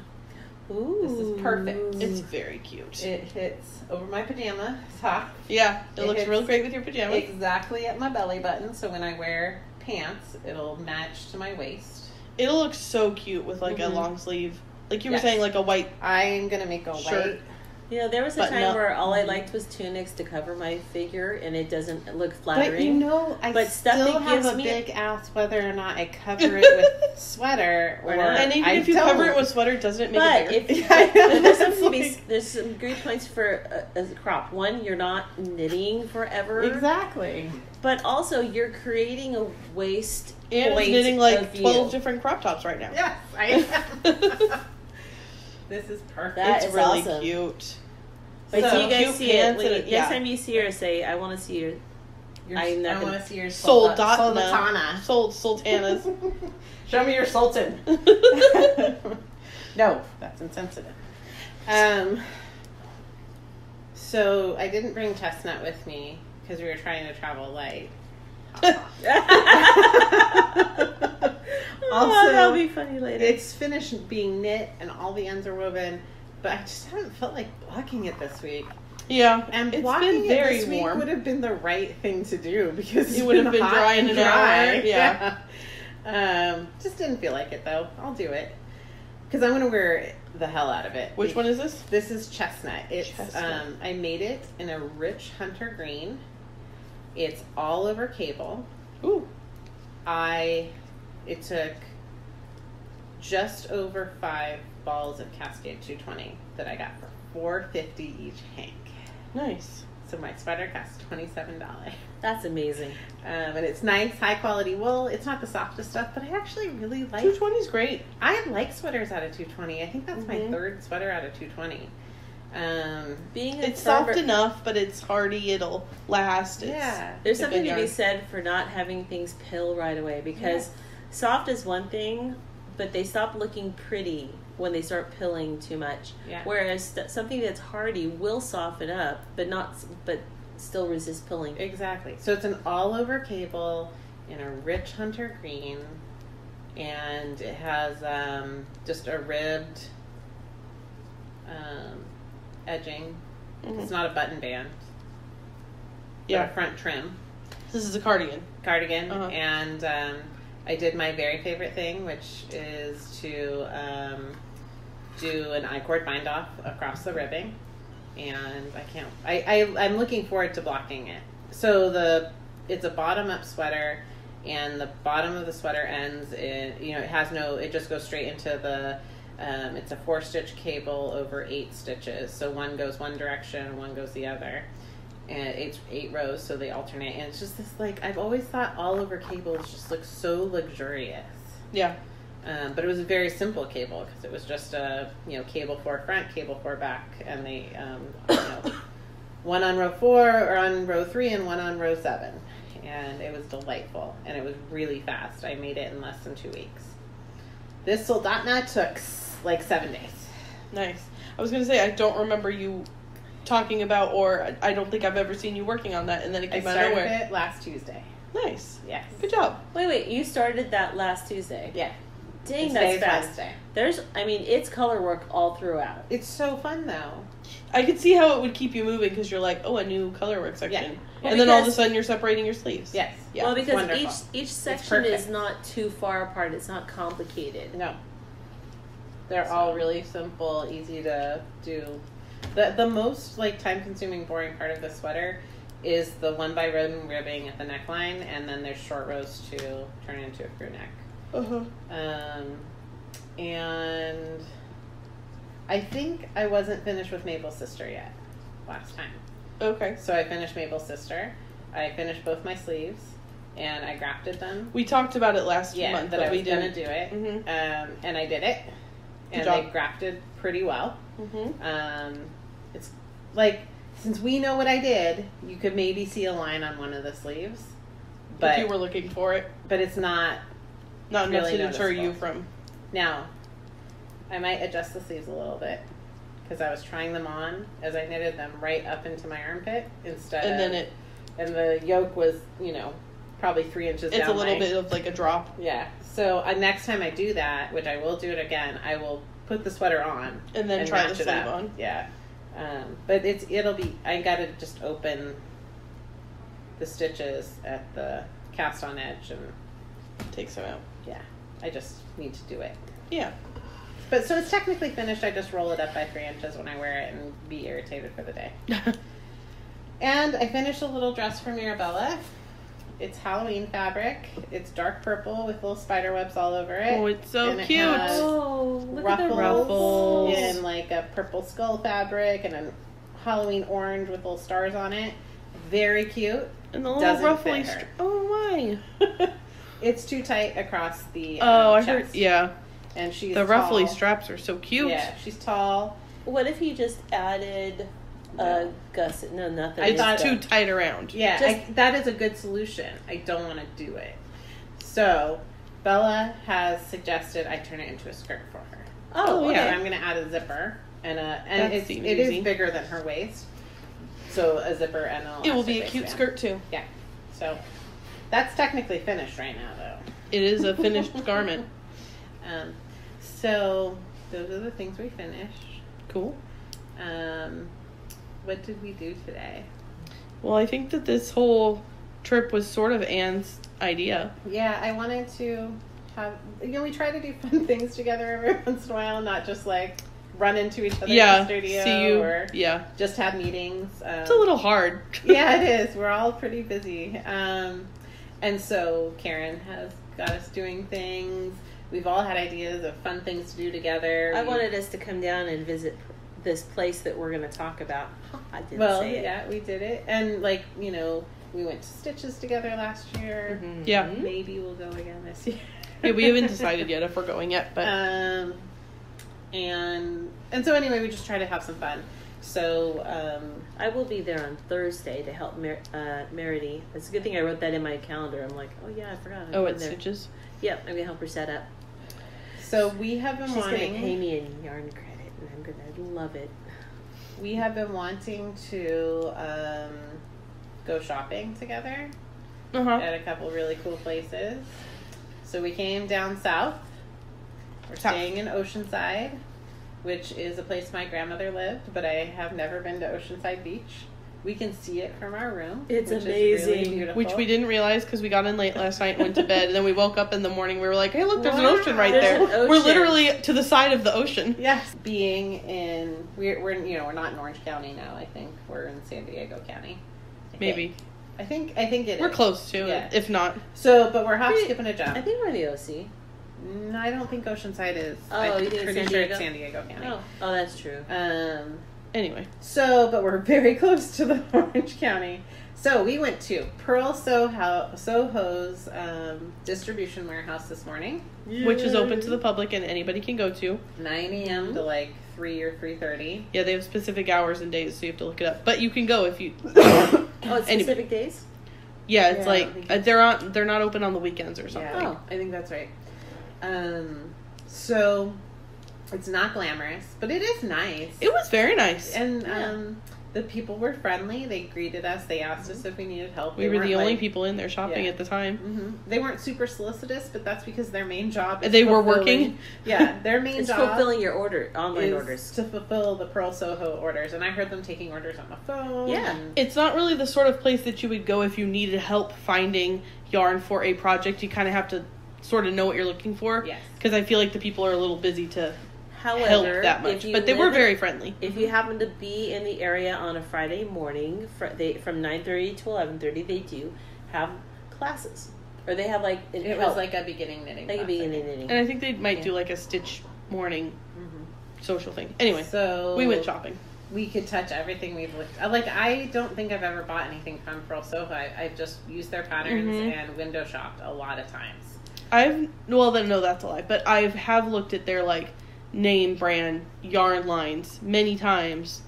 Ooh. This is perfect. It's very cute. It hits over my pajama top Yeah, it looks hits real great with your pajamas. exactly at my belly button, so when I wear pants, it'll match to my waist. It'll look so cute with like a long sleeve. Like you were Yes. saying, like a white. I'm gonna make a Shirt. white. You know, there was a But time no- where all I liked was tunics to cover my figure, and it doesn't look But flattering. you know, I But stuff still that have gives a me big ass whether or not I cover it with sweater or not. And even I if you don't. cover it with sweater, doesn't it make But it bigger? if Yeah. there's something to be, Like- there's some great points for a crop. One, you're not knitting forever, Exactly. but also you're creating a waist And point it's knitting like of 12 view. different crop tops right now. Yes, I am. This is perfect. That It's is really awesome. cute. Wait So, till you guys cute see it. pants and Next yeah. time you see her, say, "I want to see her." I'm not I gonna- want to see your Soldatana. Sultana. Sultanas. Show me your sultan. No, that's insensitive. So I didn't bring Chestnut with me because we were trying to travel light. Oh, that'll be funny later. It's finished being knit and all the ends are woven, but I just haven't felt like blocking it this week. Yeah, And it's blocking been it very this week warm. would have been the right thing to do because It it's would have been hot dry in and an hour, Yeah. Just didn't feel like it though. I'll do it because I'm gonna wear the hell out of it. Which one is this? This is Chestnut. It's Chestnut. I made it in a rich hunter green. It's all over cable. Ooh. It took just over 5 balls of Cascade 220 that I got for $4.50 each hank. Nice. So my sweater cost $27. That's amazing. And it's nice, high quality wool. It's not the softest stuff, but I actually really like. 220 is great. I like sweaters out of 220. I think that's my Mhm. 3rd sweater out of 220. Being a It's soft farmer- enough, but it's hardy. It'll last. It's, Yeah. There's it's a something good to be yarn. said for not having things pill right away because soft is one thing, but they stop looking pretty when they start pilling too much. Yeah. Whereas something that's hardy will soften up, but still resist pilling. Exactly. So it's an all over cable in a rich hunter green, and it has just a ribbed edging. It's not a button band. Yeah. But a front trim This is a cardigan. cardigan, Uh-huh. and I did my very favorite thing, which is to do an I-cord bind off across the ribbing. and I'm looking forward to blocking it. So it's a bottom up sweater, and the bottom of the sweater ends in, it just goes straight into the, it's a 4-stitch cable over 8 stitches. So one goes one direction and one goes the other. And it's 8 rows, so they alternate. And it's just this, like, I've always thought all over cables just look so luxurious. Yeah. But it was a very simple cable because it was just a, cable 4 front, cable 4 back, and they, one on row 4 or on row 3 and one on row 7. And it was delightful, and it was really fast. I made it in less than 2 weeks. This Soldatna took like 7 days. Nice. I was going to say, I don't remember you talking about, or I don't think I've ever seen you working on that, and then it came out of nowhere. I started it last Tuesday. Nice. Yes. Good job. Wait, you started that last Tuesday? Yeah. Dang, Today's that's fast. It's color work all throughout. It's so fun, though. I could see how it would keep you moving, because you're like, oh, a new color work section. Yeah. Well, and then all of a sudden you're separating your sleeves. Yes. Yeah. Well, because wonderful. each section is not too far apart. It's not complicated. No. They're all really simple, easy to do. The most, like, time-consuming, boring part of the sweater is the 1x1 ribbing at the neckline, and then there's short rows to turn into a crew neck. Uh-huh. And I think I wasn't finished with Mabel's Sister yet last time. Okay. So I finished Mabel's Sister. I finished both my sleeves, and I grafted them. We talked about it last month, that but I was we going to didn't do it. Mm-hmm. And I did it. And Good job. they grafted pretty well. Mm-hmm. It's like, since we know what I did, you could maybe see a line on one of the sleeves. But if you were looking for it. But it's not Not enough really to deter noticeable. you from... Now, I might adjust the sleeves a little bit, because I was trying them on as I knitted them right up into my armpit instead and the yoke was, probably 3 inches down. It's a little bit of like a drop. Yeah. So next time I do that, which I will do it again, I will put the sweater on. And then try the match it sleeve up. on. Yeah. But it'll be, I gotta just open the stitches at the cast on edge and Take some out. yeah, I just need to do it. Yeah. But so it's technically finished. I just roll it up by 3 inches when I wear it and be irritated for the day. And I finished a little dress for Mirabella. It's Halloween fabric. It's dark purple with little spider webs all over it. Oh, it's so And it cute. has Look at the ruffles. in like a purple skull fabric and a Halloween orange with little stars on it. Very cute. And the little Doesn't ruffly... fit her. Oh, my. It's too tight across the I chest. heard... Yeah. And she's The ruffly tall. straps are so cute. Yeah, she's tall. What if you just added a gusset? No, nothing. I thought- Too tight around. Yeah, that is a good solution. I don't want to do it. So, Bella has suggested I turn it into a skirt for her. Oh, yeah. okay. I'm going to add a zipper, and That it seems is easy. bigger than her waist. So a zipper and an It will be a elastic cute waistband. skirt, too. Yeah. So that's technically finished right now, though. It is a finished garment. So those are the things we finished. Cool. What did we do today? Well, I think that this whole trip was sort of Anne's idea. Yeah, I wanted to have, we try to do fun things together every once in a while, not just like run into each other in the studio see you. or Yeah. just have meetings. It's a little hard. Yeah, it is. We're all pretty busy. And so Karin has got us doing things. We've all had ideas of fun things to do together. I wanted us to come down and visit this place that we're going to talk about. I didn't say it. Yeah, we did it. And like, we went to Stitches together last year. Mm-hmm. Yeah. Maybe we'll go again this year. Yeah, we haven't decided yet if we're going yet, but and so anyway, we just try to have some fun. So I will be there on Thursday to help Merity. It's a good thing I wrote that in my calendar. I'm like, oh yeah, I forgot. oh, I'm it's there. Stitches. Yep, I'm gonna help her set up. So we have been She's gonna wanting. pay me in yarn credit, and I'm gonna love it. We have been wanting to go shopping together Uh-huh. at a couple really cool places. So we came down south. We're South. staying in Oceanside, which is a place my grandmother lived, but I have never been to Oceanside Beach. We can see it from our room. It's which amazing. Is really beautiful. Which we didn't realize because we got in late last night and went to bed, and then we woke up in the morning. We were like, "Hey, look, there's an ocean right There's there." an ocean. We're literally to the side of the ocean. Yes, being in we're not in Orange County now. I think we're in San Diego County. Maybe I think it we're is. close to Yeah. it, if not. So, but we're hop, skip, and a jump. I think we're in the OC. No, I don't think Oceanside is. Oh, I'm you think it's pretty San sure Diego? it's San Diego County. Oh, that's true. Anyway, So, but we're very close to the Orange County. So we went to Pearl Soho's distribution warehouse this morning, which is open to the public and anybody can go to. 9 a.m. to like 3 or 3:30. Yeah, they have specific hours and days, so you have to look it up. But you can go if you. Oh, it's Anyway. specific days? Yeah, it's Yeah, I like think it's- they're not open on the weekends or something. Yeah, I think that's right. So it's not glamorous, but it is nice. It was very nice. And the people were friendly. They greeted us. They asked us if we needed help. We were the only people in there shopping Yeah. at the time. Mm-hmm. They weren't super solicitous, but that's because their main job is They were fulfilling- working? Yeah, their main It's job fulfilling your online is orders. to fulfill the Pearl Soho orders. And I heard them taking orders on the phone. Yeah. and- It's not really the sort of place that you would go if you needed help finding yarn for a project. You kind of have to sort of know what you're looking for. Yes. Because I feel like the people are a little busy to However, help that much. if you But they were live in- very friendly. If you happen to be in the area on a Friday morning, from 9:30 to 11:30, they do have classes, or they have like It was like a beginning knitting like a class, I beginning think. knitting. And I think they might Yeah. do like a stitch morning Mhm. social thing. Anyway, So we went shopping. We could touch everything we've looked. Like, I don't think I've ever bought anything from Pearl Soho. I've just used their patterns Mhm. and window shopped a lot of times. No, that's a lie. But I have looked at their like name brand yarn lines many times.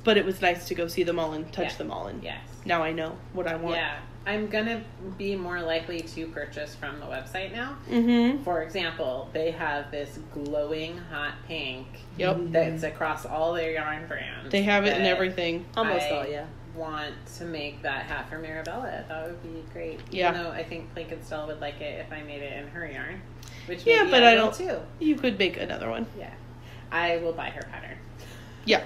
But it was nice to go see them all and touch Yeah. them all, and Yes. now I know what I want. Yeah. I'm gonna be more likely to purchase from the website now. Mm-hmm. For example, they have this glowing hot pink Yep. that's across all their yarn brands. They have it in that everything. Almost I all, yeah. want to make that hat for Mirabella. That would be great. Yeah. Even though I think Plink and Stella would like it if I made it in her yarn. Which Yeah, maybe but I will don't- too. You could make another one. Yeah. I will buy her pattern. Yeah.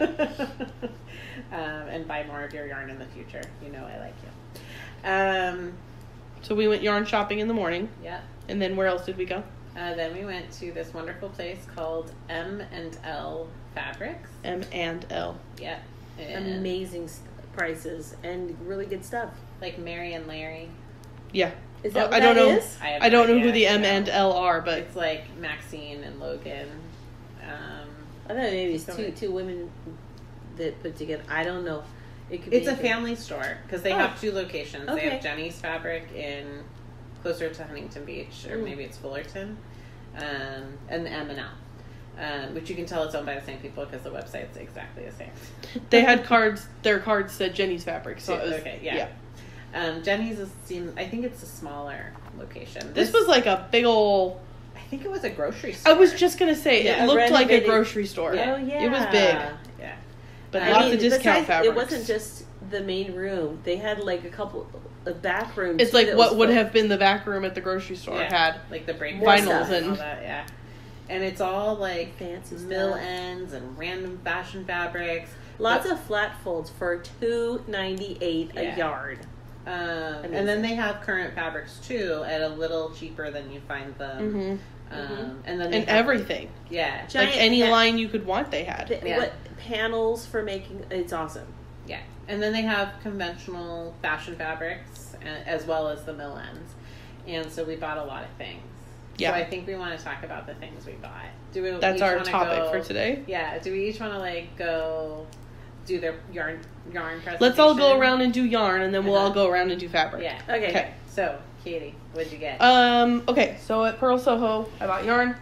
And buy more of your yarn in the future. You know I like you. So we went yarn shopping in the morning, Yeah. and then where else did we go? Then we went to this wonderful place called M&L Fabrics. M&L. Yeah. And Amazing prices and really good stuff. like Mary and Larry. Yeah. Is that what I don't that know. is? have I don't no know who the idea. M and L are, but It's like Maxine and Logan. I thought maybe it's So two women that put together. I don't know. It could It's be a family store because they Oh. have two locations. They Okay. have Jenny's Fabric in closer to Huntington Beach, or Mm. maybe it's Fullerton, and the M&L. Which you can tell it's owned by the same people because the website's exactly the same. they had cards. Their cards said Jenny's Fabric, so it was Okay, yeah. Jenny's I think it's a smaller location. This was like a big ol'. I think it was a grocery store. I was just gonna say Yeah, it looked like a renovated- grocery store. Yeah. Oh yeah. It was big, Yeah. but I lots mean, of discount besides, fabrics. It wasn't just the main room. They had like a couple of back rooms. It's too like that what was would full. have been the back room at the grocery store Yeah. had. Like the break More Vinyls stuff. and all that, yeah. And it's all like Fancy mill stuff. ends and random fashion fabrics. Lots of flat folds for $2.98 Yeah. a yard. And then they have current fabrics too at a little cheaper than you find them. And then they And have- everything, yeah, Giant like any pa- line you could want, they had. Yeah. What panels for making? It's awesome. yeah. And then they have conventional fashion fabrics as well as the mill ends. And so we bought a lot of things. Yeah. So I think we want to talk about the things we bought. Do we? That's each our wanna topic go- for today. Yeah. Do we each want to like go do their yarn presentation? Let's all go around and do yarn, and then we'll all Uh-huh. go around and do fabric. Yeah. Okay. So, Katie, what'd you get? Okay, so at Pearl Soho, I bought yarn.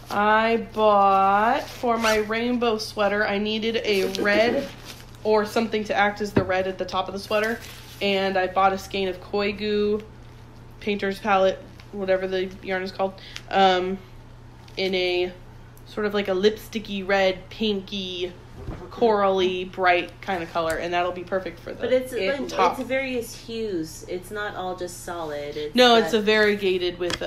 I bought, for my rainbow sweater, I needed a red or something to act as the red at the top of the sweater. And I bought a skein of Koi Goo, painter's palette, whatever the yarn is called, in a sort of like a lipsticky red, pinky corally, bright kind of color, and that'll be perfect for the But it's top. it's various hues. It's not all just solid. It's a variegated with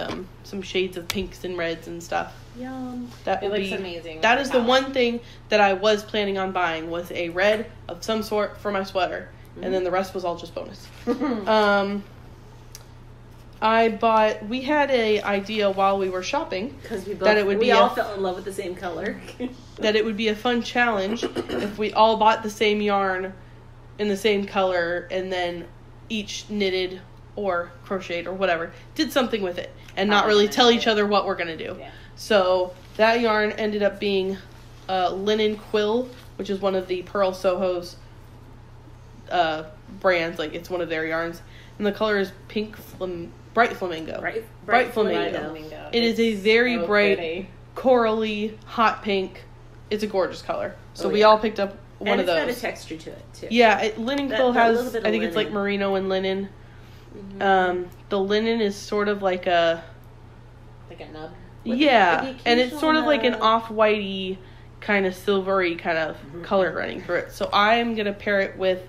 some shades of pinks and reds and stuff. Yum. That It would looks be amazing. That is the one thing that I was planning on buying, was a red of some sort for my sweater, and then the rest was all just bonus. We had a idea while we were shopping Because we all fell in love with the same color. that it would be a fun challenge if we all bought the same yarn in the same color and then each knitted or crocheted or whatever, did something with it and not really tell each other what we're going to do. Yeah. So that yarn ended up being Linen Quill, which is one of the Pearl Soho's brands. Like, it's one of their yarns. And the color is Bright Flamingo. Bright Flamingo. It is a very bright, pretty. corally, hot pink. It's a gorgeous color. So we yeah. all picked up one of those. And it's got a texture to it, too. Yeah, Linen Quill That has, little bit I of think it's like linen. merino and linen. The linen is sort of like a... Like a nub. With Yeah, the and it's sort of like an occasional, off-whitey, kind of silvery kind of color running through it. So I am going to pair it with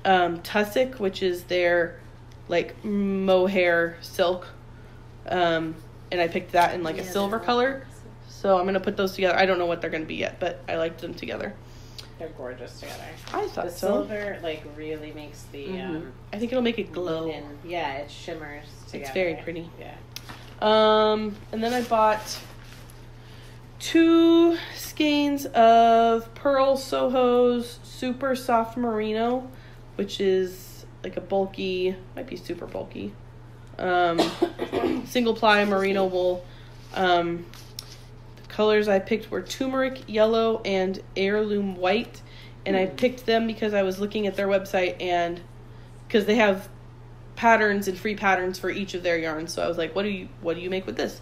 Tussock, which is their like mohair silk. And I picked that in like a silver color. So I'm going to put those together. I don't know what they're going to be yet, but I liked them together. They're gorgeous together. I thought The so. silver like really makes the I think it'll make it glow. linen. Yeah, it shimmers together. It's very pretty. Yeah. And then I bought 2 skeins of Pearl Soho's Super Soft Merino, which is like a bulky, might be super bulky, single ply merino wool. The colors I picked were turmeric yellow and heirloom white, and I picked them because I was looking at their website, and because they have patterns and free patterns for each of their yarns. So I was like, what do you make with this?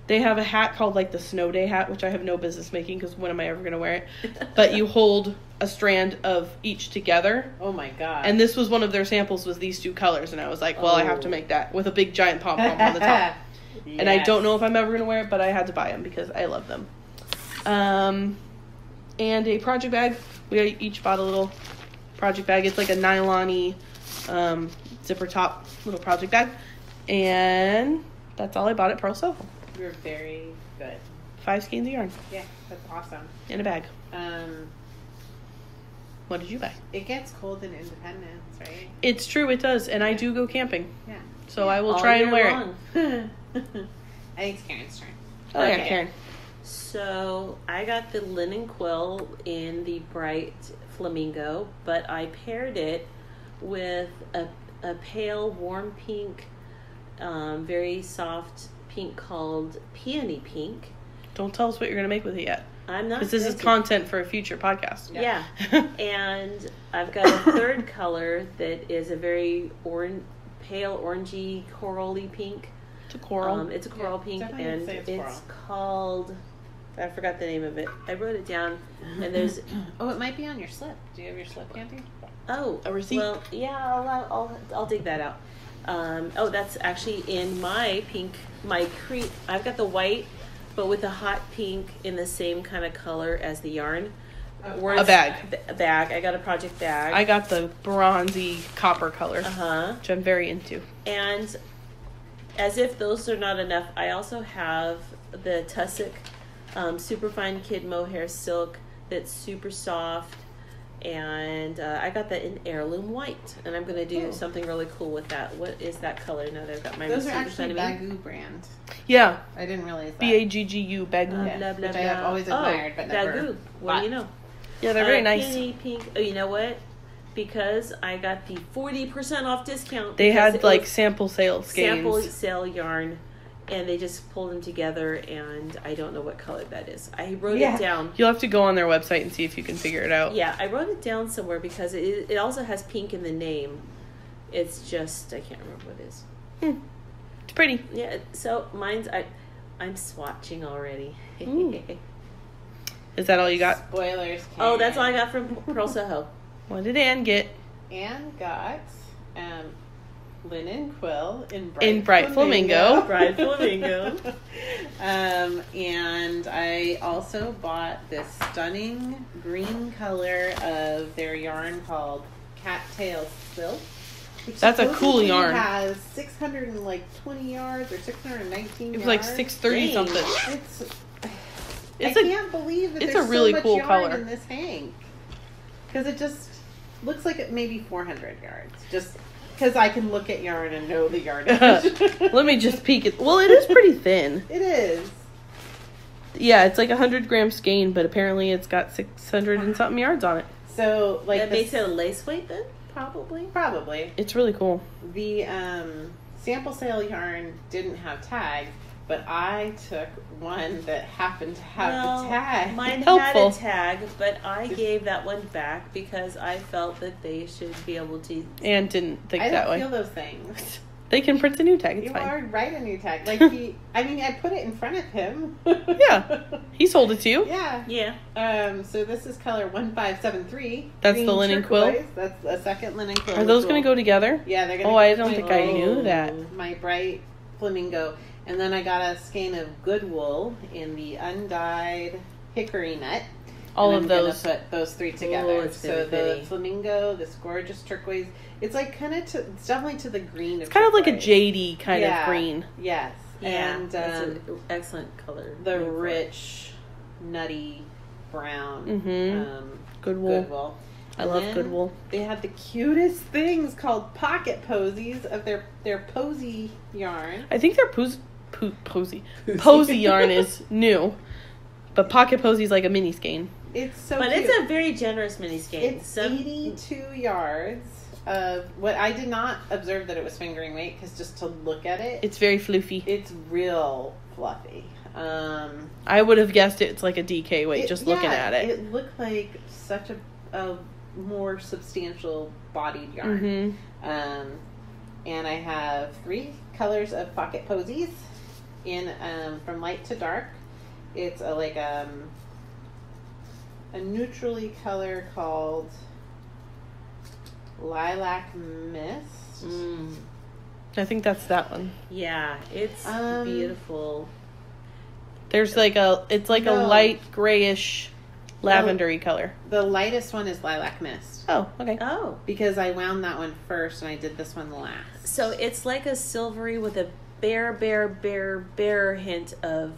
They have a hat called like the snow day hat, which I have no business making because when am I ever going to wear it? But you hold a strand of each together. Oh my god. And this was one of their samples, was these 2 colors, and I was like, well, I have to make that with a big giant pom-pom on the top. And I don't know if I'm ever going to wear it, but I had to buy them because I love them. And a project bag. We each bought a little project bag. It's like a nylon-y zipper top little project bag. And that's all I bought at Pearl Soho. You're very good. 5 skeins of yarn Yeah, that's awesome. in a bag. What did you buy? It gets cold in Independence, right? It's true, it does. And I do go camping. Yeah. So I will All try and year wear it. long. I think it's Karen's turn. Oh, yeah, Okay. Karen. So I got the Linen Quill in the bright flamingo, but I paired it with a pale warm pink, very soft pink called Peony Pink. Don't tell us what you're going to make with it yet. I'm not Because this is going to. content for a future podcast. Yeah. And I've got a third color that is a very pale orangey corally pink. It's a coral. It's a coral pink, definitely and say it's it's called. I forgot the name of it. I wrote it down, and there's. Oh, it might be on your slip. Do you have your slip, Candy? Oh, A receipt? Well, yeah, I'll dig that out. That's actually in my pink. I've got the white, but with a hot pink in the same kind of color as the yarn. A bag. A bag. I got a project bag. I got the bronzy copper color, Uh-huh. which I'm very into. And as if those are not enough, I also have the Tussock Superfine Kid Mohair Silk that's super soft. And I got that in heirloom white. And I'm going to do something really cool with that. What is that color? Now that I've got my Those are receipt in actually front of me. Bagoo brand. Yeah. I didn't realize that. Baggu, Baggu. Yeah, Blah, blah, which I have blah. always admired, but never Bagoo. What bought. do you know? Yeah, they're very nice. Peony Pink. Oh, you know what? Because I got the 40% off discount. They because had it like was sample sale sample skeins. sale yarn, and they just pulled them together, and I don't know what color that is. I wrote Yeah. it down. You'll have to go on their website and see if you can figure it out. Yeah, I wrote it down somewhere because it also has pink in the name. It's just, I can't remember what it is. It's pretty. Yeah, so mine's, I'm swatching already. Ooh. Is that all you got? Spoilers. Oh, that's all I Karen. got from Pearl Soho. What did Anne get? Anne got linen quill in Bright Flamingo. Bright Flamingo. And I also bought this stunning green color of their yarn called Cattail Silk. That's a cool yarn. It has 620 yards or 619 It was yards. like 630 something. I can't believe that it's there's a really so much cool yarn color. in this hank. Because it just looks like it maybe 400 yards. Just because I can look at yarn and know the yardage. Let me just peek it. Well, it is pretty thin. It is. Yeah, it's like 100 gram skein, but apparently it's got 600 and something yards on it. So, like, that makes it a lace weight then? Probably. It's really cool. The sample sale yarn didn't have tags, but I took one that happened to have the tag. Mine Helpful. had a tag, but I gave that one back because I felt that they should be able to. And didn't think I that don't way. feel those things. They can print a new tag. It's You fine. are right, a new tag. Like I put it in front of him. Yeah. He sold it to you. Yeah. Yeah. So this is color 1573. That's green the linen quill? turquoise. That's a second linen quill. Are those going to go together? Yeah, they're going to Oh, I don't think I knew that. My bright flamingo. And then I got a skein of good wool in the undyed hickory net. All and of I'm those. gonna put those three together. it's So very the pretty. flamingo, this gorgeous turquoise. It's like it's definitely to the green. It's kind of like a turquoise. jadey kind of green. Yes. Yeah. And that's an excellent color. the rich, nutty brown. Mm-hmm. Good wool. Good wool. I And love then good wool. They had the cutest things called pocket posies of their posy yarn. I think their posy yarn is new. But pocket posy is like a mini skein. It's so But cute. it's a very generous mini skein. It's 82 yards of what I did not observe that it was fingering weight because just to look at it, It's very floofy. it's real fluffy. I would have guessed it's like a DK weight just looking at it. It looked like such a more substantial bodied yarn. Mm-hmm. And I have 3 colors of pocket posies in from light to dark. It's a neutrally color called Lilac Mist. I think that's that one. Yeah, it's beautiful. There's it's like a light grayish lavendery color. The lightest one is Lilac Mist. Oh, okay. Oh. Because I wound that one first and I did this one last. So it's like a silvery with a bare hint of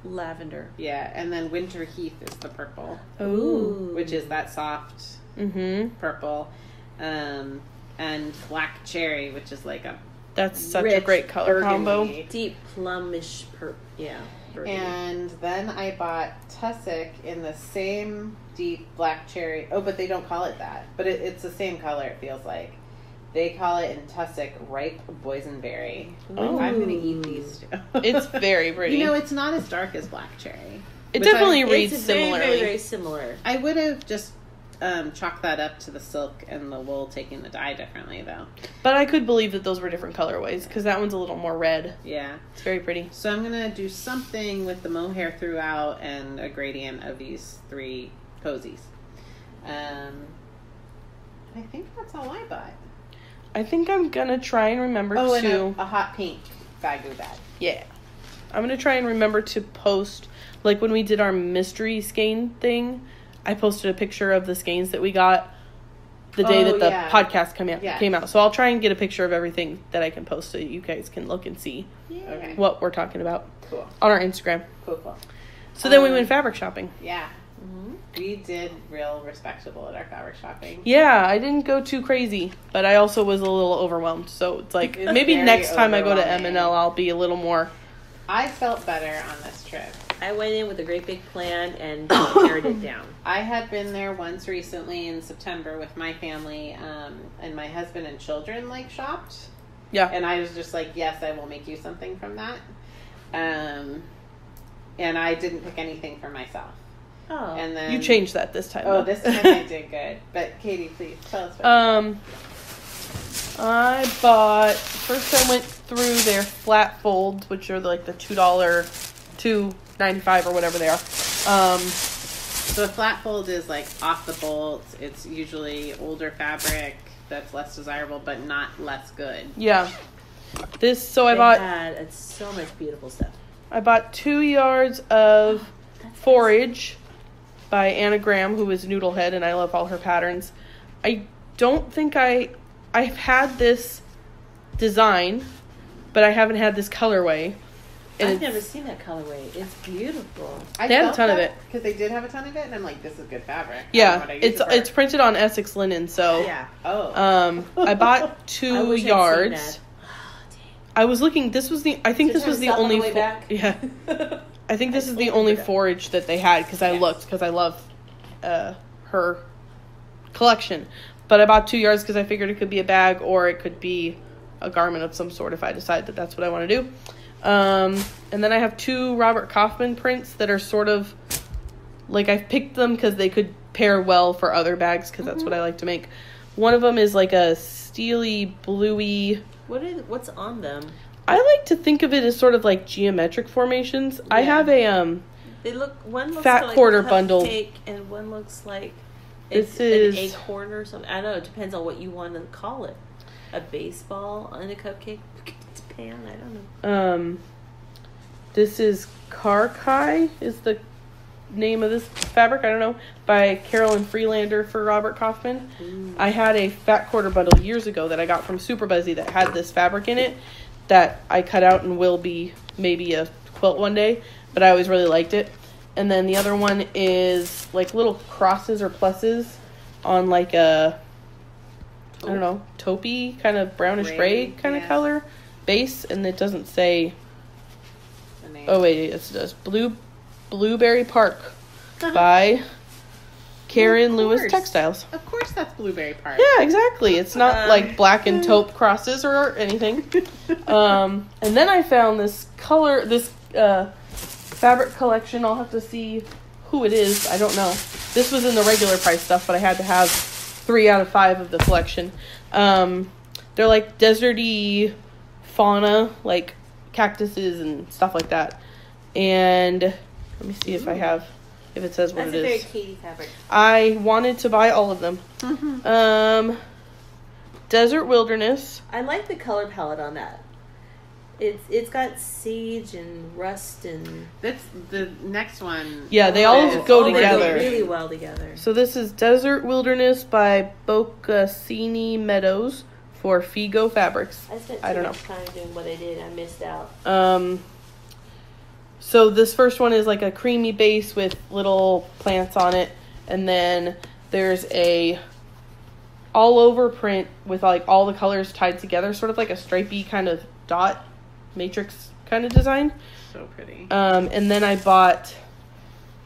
lavender. Yeah, and then Winter Heath is the purple. Ooh. Which is that soft purple. And Black Cherry, which is like a That's such a rich great color combo. burgundy. Deep plumish burgundy. And then I bought Tussock in the same deep black cherry. Oh, but they don't call it that. But it's the same color, it feels like. They call it in Tussock ripe boysenberry. Oh. I'm going to eat these too. It's very pretty. You know, it's not as dark as black cherry. It which definitely I- reads It's very, similarly. very, very similar. I would have just chalked that up to the silk and the wool taking the dye differently, though. But I could believe that those were different colorways because that one's a little more red. Yeah. It's very pretty. So I'm going to do something with the mohair throughout and a gradient of these 3 posies. I think that's all I bought. I think I'm gonna try and remember Oh, to. and a hot pink bagoo bag. Yeah. I'm gonna try and remember to post, like when we did our mystery skein thing, I posted a picture of the skeins that we got the day that the podcast came out. So I'll try and get a picture of everything that I can post so you guys can look and see Okay. what we're talking about Cool. on our Instagram. Cool. So then we went fabric shopping. Yeah. We did real respectable at our fabric shopping. Yeah, I didn't go too crazy, but I also was a little overwhelmed. So it's like It's maybe very next time I go to overwhelming. M&L, I'll be a little more. I felt better on this trip. I went in with a great big plan and pared it down. I had been there once recently in September with my family, and my husband and children shopped. Yeah. And I was just like, yes, I will make you something from that. And I didn't pick anything for myself. Oh. And then You changed that this time. Oh, though. this time I did good. But Katie, please tell us what I bought, first I went through their flat folds, which are like the $2, $2.95 or whatever they are. So a flat fold is like off the bolt. It's usually older fabric that's less desirable, but not less good. Yeah. It's so much beautiful stuff. I bought 2 yards of forage by Anna Graham, who is Noodlehead, and I love all her patterns. I don't think I've had this design, but I haven't had this colorway. I've never seen that colorway. It's beautiful. They have a ton of it. Because they did have a ton of it, and I'm like, this is good fabric. Yeah, it's printed on Essex linen, so... Yeah. Oh. I bought 2 yards. I was looking, this was the only... Yeah. I think this is the only forage that they had, because I looked, because I love her collection. But I bought 2 yards because I figured it could be a bag, or it could be a garment of some sort if I decide that that's what I want to do. And then I have 2 Robert Kaufman prints that are sort of like, I've picked them because they could pair well for other bags, because that's what I like to make. One of them is like a steely bluey. What's on them? I like to think of it as sort of like geometric formations. Yeah. I have a one looks fat like quarter a bundle, and one looks like this is an acorn or something. I don't know. It depends on what you want to call it. A baseball on a cupcake pan. I don't know. This is Karkai is the name of this fabric. I don't know, by Carolyn Freelander for Robert Kaufman. Ooh. I had a fat quarter bundle years ago that I got from Super Buzzy that had this fabric in it that I cut out and will be maybe a quilt one day, but I always really liked it. And then the other one is like little crosses or pluses on like a, I don't know, taupey kind of brownish gray kind of color base, and it doesn't say. Oh wait, yes it does. Blueberry Park by Karin Lewis Textiles. Of course, that's Blueberry Park. Yeah, exactly. It's not like black and taupe crosses or anything. And then I found this fabric collection. I'll have to see who it is. I don't know. This was in the regular price stuff, but I had to have 3 out of 5 of the collection. They're like deserty fauna, like cactuses and stuff like that. And let me see if it says what it is. That's a very Kaity fabric. I wanted to buy all of them. Mm-hmm. Desert Wilderness. I like the color palette on that. It's got sage and rust and... That's the next one. Yeah, they all go together. They go really well together. So this is Desert Wilderness by Bocassini Meadows for Figo Fabrics. I don't know. Time doing what I did. I missed out. So this first one is like a creamy base with little plants on it, and then there's a all over print with like all the colors tied together, sort of like a stripey kind of dot matrix kind of design. So pretty. And then I bought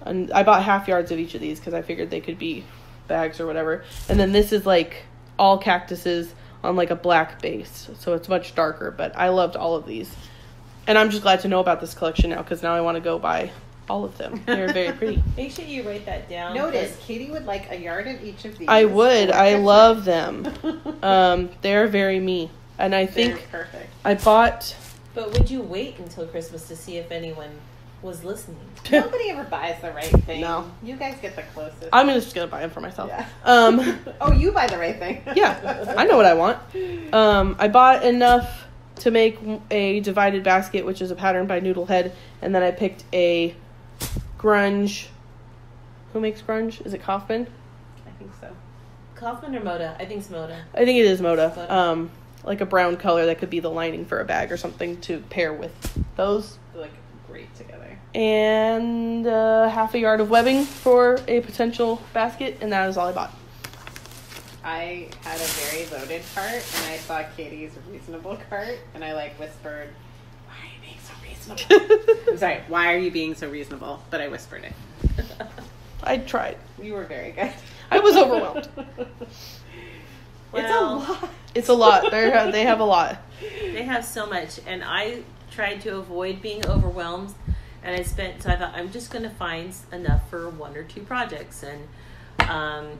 half yards of each of these because I figured they could be bags or whatever. And then this is like all cactuses on like a black base, so it's much darker, but I loved all of these. And I'm just glad to know about this collection now, because now I want to go buy all of them. They're very pretty. Make sure you write that down. Notice, Katie would like a yard of each of these. I would. I love them. They're very me. And I think they're perfect. I bought... But would you wait until Christmas to see if anyone was listening? Nobody ever buys the right thing. No. You guys get the closest. I'm just going to buy them for myself. Yeah. Oh, you buy the right thing. Yeah. I know what I want. I bought enough to make a divided basket, which is a pattern by Noodlehead, and then I picked a grunge. Who makes grunge? Is it Kaufman? I think so. Kaufman or Moda? I think it's Moda. I think it is Moda. Like a brown color that could be the lining for a bag or something to pair with those. They're like great together. And half a yard of webbing for a potential basket, and that is all I bought. I had a very loaded cart, and I saw Katie's reasonable cart, and I like whispered, "Why are you being so reasonable?" I'm sorry, why are you being so reasonable? But I whispered it. I tried. You were very good. I was overwhelmed. Well, It's a lot. They have a lot. They have so much, and I tried to avoid being overwhelmed, and so I thought I'm just going to find enough for 1 or 2 projects, and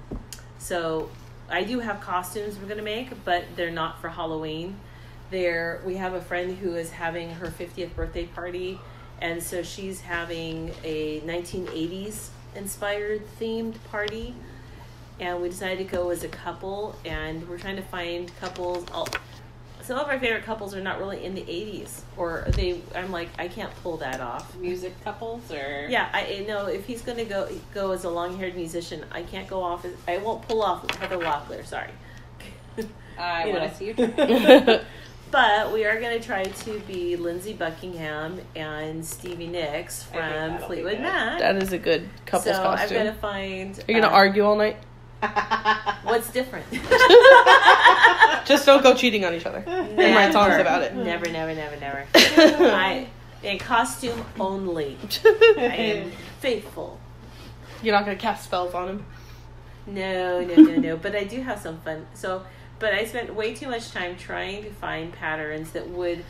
so I do have costumes we're going to make, but they're not for Halloween. We have a friend who is having her 50th birthday party, and so she's having a 1980s inspired themed party, and we decided to go as a couple, and we're trying to find couples. Some of our favorite couples are not really in the 80s, or I'm like, I can't pull that off. Music couples, or Yeah, I know if he's going to go as a long-haired musician, I can't go off. I won't pull off Heather Locklear. Sorry. I want to see you try. But we are going to try to be Lindsey Buckingham and Stevie Nicks from Fleetwood Mac. That is a good couple's costume. So I've got to find... Are you going to argue all night? What's different? Just don't go cheating on each other. And write songs about it. Never. In costume only. I am faithful. You're not going to cast spells on him? No. But I do have some fun. But I spent way too much time trying to find patterns that would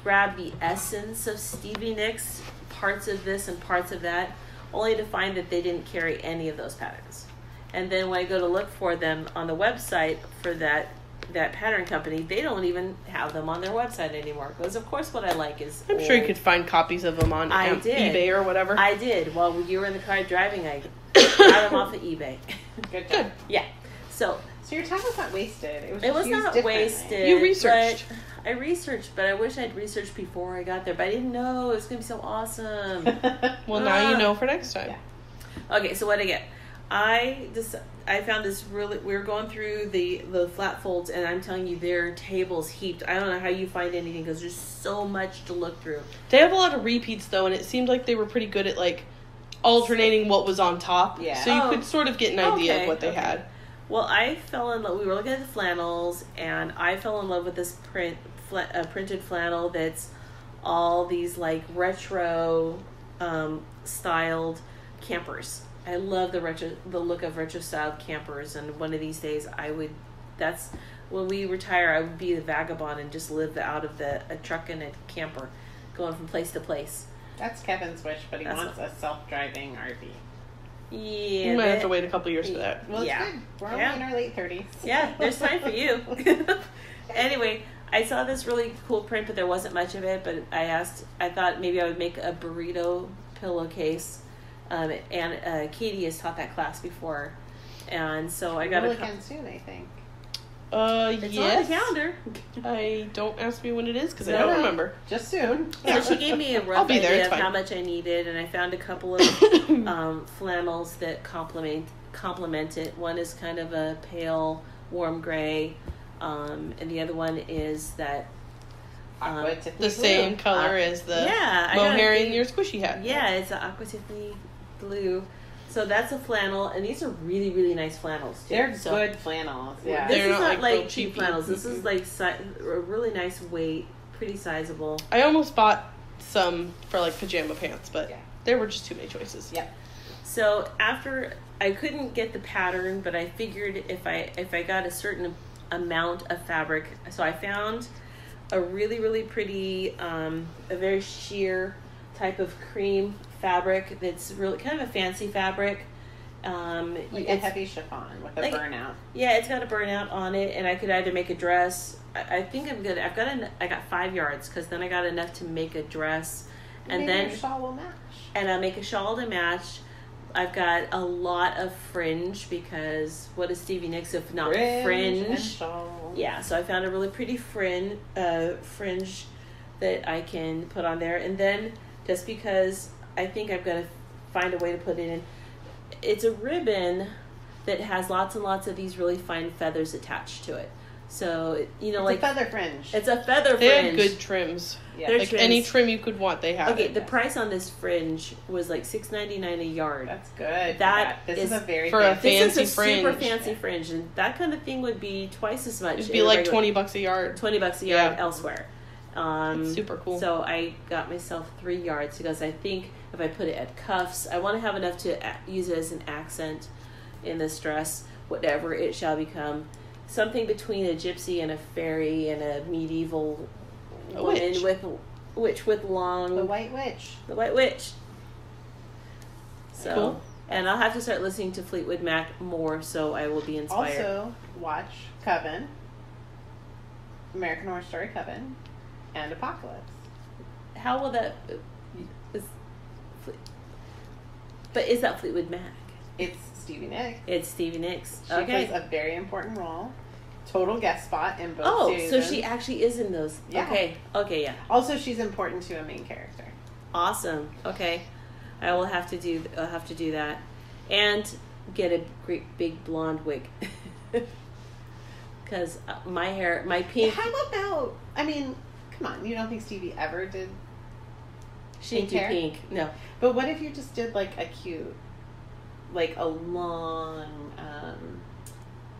grab the essence of Stevie Nicks, parts of this and parts of that, only to find that they didn't carry any of those patterns. And then when I go to look for them on the website for that pattern company, they don't even have them on their website anymore. Because of course what I like is I'm sure you could find copies of them on eBay or whatever. I did. While you were in the car driving, I got them off of eBay. Good. Yeah. So your time was not wasted. It was not wasted. You researched. I researched, but I wish I'd researched before I got there. But I didn't know it was going to be so awesome. Well, now you know for next time. Yeah. Okay, so what I get? I found this really... We were going through the flat folds, and I'm telling you, there are tables heaped. I don't know how you find anything, because there's so much to look through. They have a lot of repeats, though, and it seemed like they were pretty good at, like, alternating what was on top. Yeah. So you could sort of get an idea of what they had. Well, I fell in love... We were looking at the flannels, and I fell in love with this printed flannel that's all these, like, retro styled campers. I love the look of retro-styled campers, and one of these days that's when we retire, I would be the vagabond and just live out of a truck and a camper, going from place to place. That's Kevin's wish, but he wants a self-driving RV. Yeah. You might have to wait a couple years for that. Well, it's good. We're only in our late 30s. Yeah, there's time for you. Anyway, I saw this really cool print, but there wasn't much of it, but I thought maybe I would make a burrito pillowcase. And Kaity has taught that class before, and so I got to come soon, I think. It's yes. on the calendar. Don't ask me when it is because I don't remember. Just soon. So she gave me a rough idea of how much I needed, and I found a couple of flannels that complement it. One is kind of a pale, warm gray, and the other one is that. The same color as the mohair in your squishy hat. Yeah, it's an aqua Tiffany blue. So that's a flannel, and these are really, really nice flannels too. They're good flannels. Yeah, this is not like cheap flannels. This is like a really nice weight, pretty sizable. I almost bought some for like pajama pants, but there were just too many choices. Yeah. So after I couldn't get the pattern, but I figured if I got a certain amount of fabric, so I found a really, really pretty, a very sheer type of cream fabric that's really kind of a fancy fabric. Like a heavy chiffon with a burnout. Yeah, it's got a burnout on it, and I could either make a dress. I think I'm good. I got 5 yards because then I got enough to make a dress, and then your shawl will match. And I'll make a shawl to match. I've got a lot of fringe because what is Stevie Nicks if not fringe? Yeah, so I found a really pretty fringe that I can put on there, and then just because I think I've got to find a way to put it in. It's a ribbon that has lots and lots of these really fine feathers attached to it. So, it's a feather fringe. It's a feather fringe. They have good trims. Yeah. Like trims. Any trim you could want, they have. Okay, the price on this fringe was like $6.99 a yard. That's good. This is a very fancy this is a fringe. Super fancy fringe, and that kind of thing would be twice as much. It'd be like $20 a yard. $20 a yard elsewhere. It's super cool. So I got myself 3 yards because I think if I put it at cuffs, I want to have enough to use it as an accent in this dress, whatever it shall become. Something between a gypsy and a fairy and a medieval woman with long... The White Witch. The White Witch. So, cool. And I'll have to start listening to Fleetwood Mac more so I will be inspired. Also, watch Coven, American Horror Story Coven, and Apocalypse. How will that... But is that Fleetwood Mac? It's Stevie Nicks. It's Stevie Nicks. She plays a very important role. Total guest spot in both seasons. So she actually is in those. Yeah. Okay, yeah. Also, she's important to a main character. Awesome. Okay. I will have to do that. And get a great big blonde wig. Because my pink... How about, I mean, come on, you don't think Stevie ever did She didn't do hair? pink. No. But what if you just did like a cute, like a long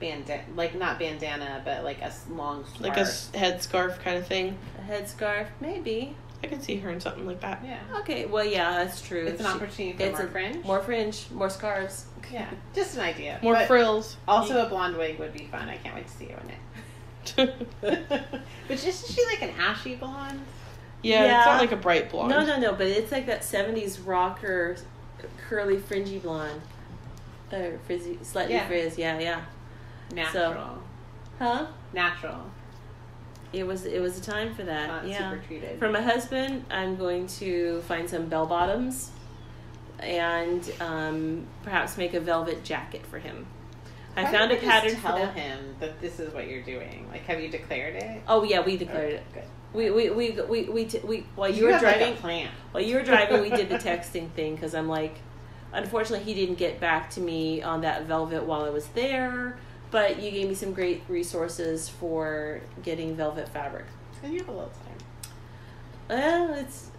bandana, like not bandana, but like a long scarf. Like a headscarf kind of thing. A headscarf, maybe. I could see her in something like that. Yeah. Okay, well, yeah, that's true. It's an opportunity for more fringe. More fringe, more scarves. Yeah, just an idea. More frills. Also, a blonde wig would be fun. I can't wait to see you in it. But isn't she like an ashy blonde? Yeah, it's not like a bright blonde. No, but it's like that 70s rocker, curly, fringy blonde. Frizzy, slightly frizz, yeah. Natural. So, huh? Natural. It was a time for that. Not super treated. For my husband, I'm going to find some bell bottoms and perhaps make a velvet jacket for him. I found a pattern for that. Tell him that this is what you're doing. Like, have you declared it? Oh yeah, we declared it. Good. We while you were driving. Like a plan. While you were driving, we did the texting thing because I'm like, unfortunately, he didn't get back to me on that velvet while I was there. But you gave me some great resources for getting velvet fabric. And you have a little time. It's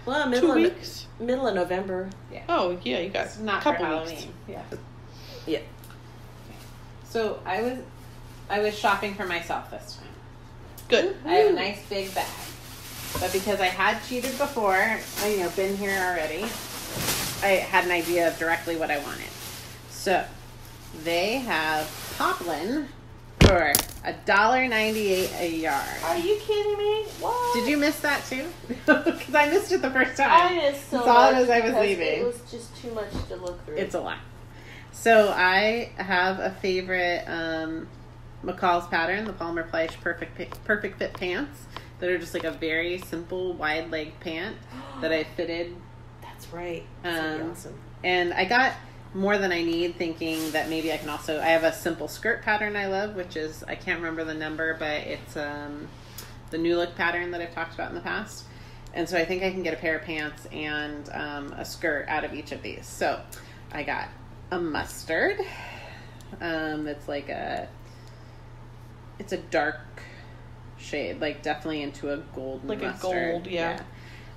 middle 2 weeks. Middle of November. Yeah. Oh yeah, you got it's not a couple for Halloween. weeks. Yeah. Yeah. So I was shopping for myself this time. Good. I have a nice big bag, but because I had cheated before, been here already, I had an idea of directly what I wanted. So they have poplin for $1.98 a yard. Are you kidding me? What? Did you miss that too? Because I missed it the first time. I missed so Saw much it as I was because leaving. It was just too much to look through. It's a lot. So I have a favorite McCall's pattern, the Palmer Fleisch Perfect Fit pants that are just like a very simple wide leg pant that I fitted. That's right. That's awesome. And I got more than I need, thinking that maybe I can also, I have a simple skirt pattern I love, which is, I can't remember the number, but it's the New Look pattern that I've talked about in the past. And so I think I can get a pair of pants and a skirt out of each of these. So I got a mustard. It's like it's a dark shade, like definitely into a golden like mustard. a gold, yeah.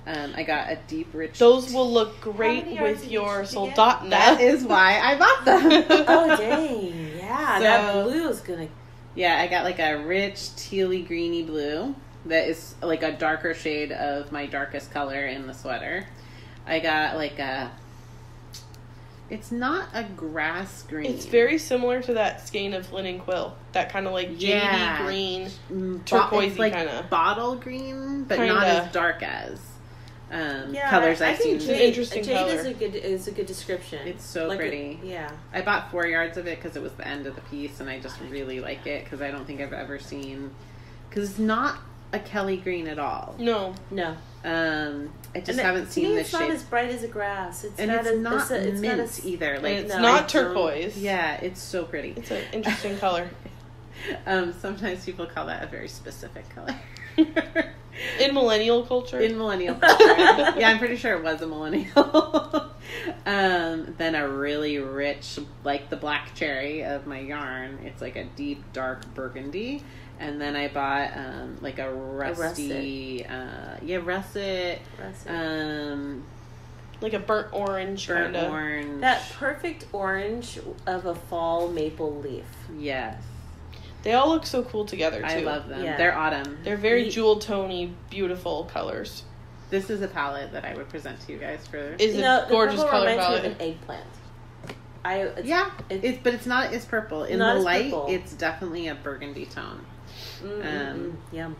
I got a deep, rich... Those will look great with your soldotna. That is why I bought them. Oh, dang. Yeah, that blue is going to... Yeah, I got like a rich, tealy, greeny blue that is like a darker shade of my darkest color in the sweater. I got like a... It's not a grass green. It's very similar to that skein of linen quill. That kind of like jadey green, turquoisey like kind of. Bottle green, but Kinda. Not as dark as colors I've seen. Jade, interesting Jade color. is a good description. It's so pretty. Yeah. I bought 4 yards of it because it was the end of the piece, and I just really like it because I don't think I've ever seen... Because it's not a Kelly green at all. No. I just haven't seen this shade. It's not as bright as a grass. It's and not it's mint either. Like it's not turquoise. Yeah, it's so pretty. It's an interesting color. Sometimes people call that a very specific color. In millennial culture? In millennial culture. Yeah, I'm pretty sure it was a millennial. Then a really rich, like the black cherry of my yarn. It's like a deep, dark burgundy. And then I bought like a russet. Russet. Like a burnt orange kind of. Orange. That perfect orange of a fall maple leaf. Yes. They all look so cool together, too. I love them. Yeah. They're autumn. They're very jewel-tony, beautiful colors. This is a palette that I would present to you guys for... Is a gorgeous color palette. Me of an eggplant. But it's not as purple. In the light, it's definitely a burgundy tone. Yeah.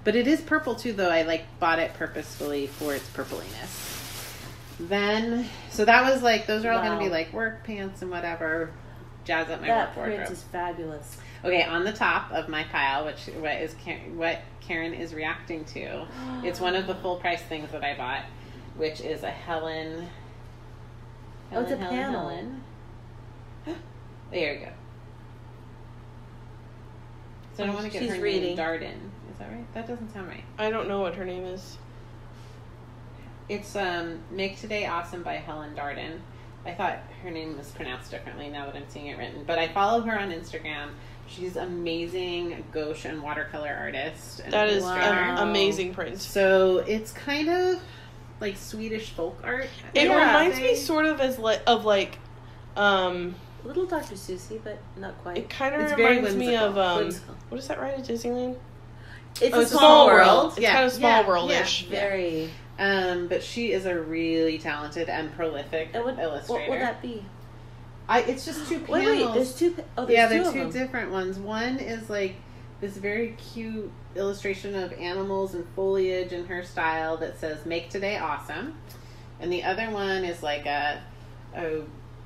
But it is purple too, though. I bought it purposefully for its purpliness. Then, so that was those are all going to be work pants and whatever. Jazz up my work wardrobe. That print is fabulous. Okay, on the top of my pile, what Karin is reacting to, it's one of the full price things that I bought, which is a Helen Oh, it's a panel. Helen. There you go. So I don't want to get She's her reading. name Darden. Is that right? That doesn't sound right. I don't know what her name is. It's Make Today Awesome by Helen Darden. I thought her name was pronounced differently now that I'm seeing it written. But I follow her on Instagram. She's amazing gouache and watercolor artist. And That is illustrator. an amazing print. So it's kind of like Swedish folk art. It Yeah. reminds me sort of Little Dr. Seussy, but not quite. it kind of It's very reminds me of Whimsical. what is that ride at Disneyland? It's Oh, a it's small world. It's Yeah. kind of small Yeah. world-ish. Yeah. Very. But she is a really talented and prolific And what illustrator. would that be? It's just two panels. Wait, there's two. Oh, there's Yeah, two they're of two them. different ones. One is like this very cute illustration of animals and foliage in her style that says "Make Today Awesome," and the other one is like a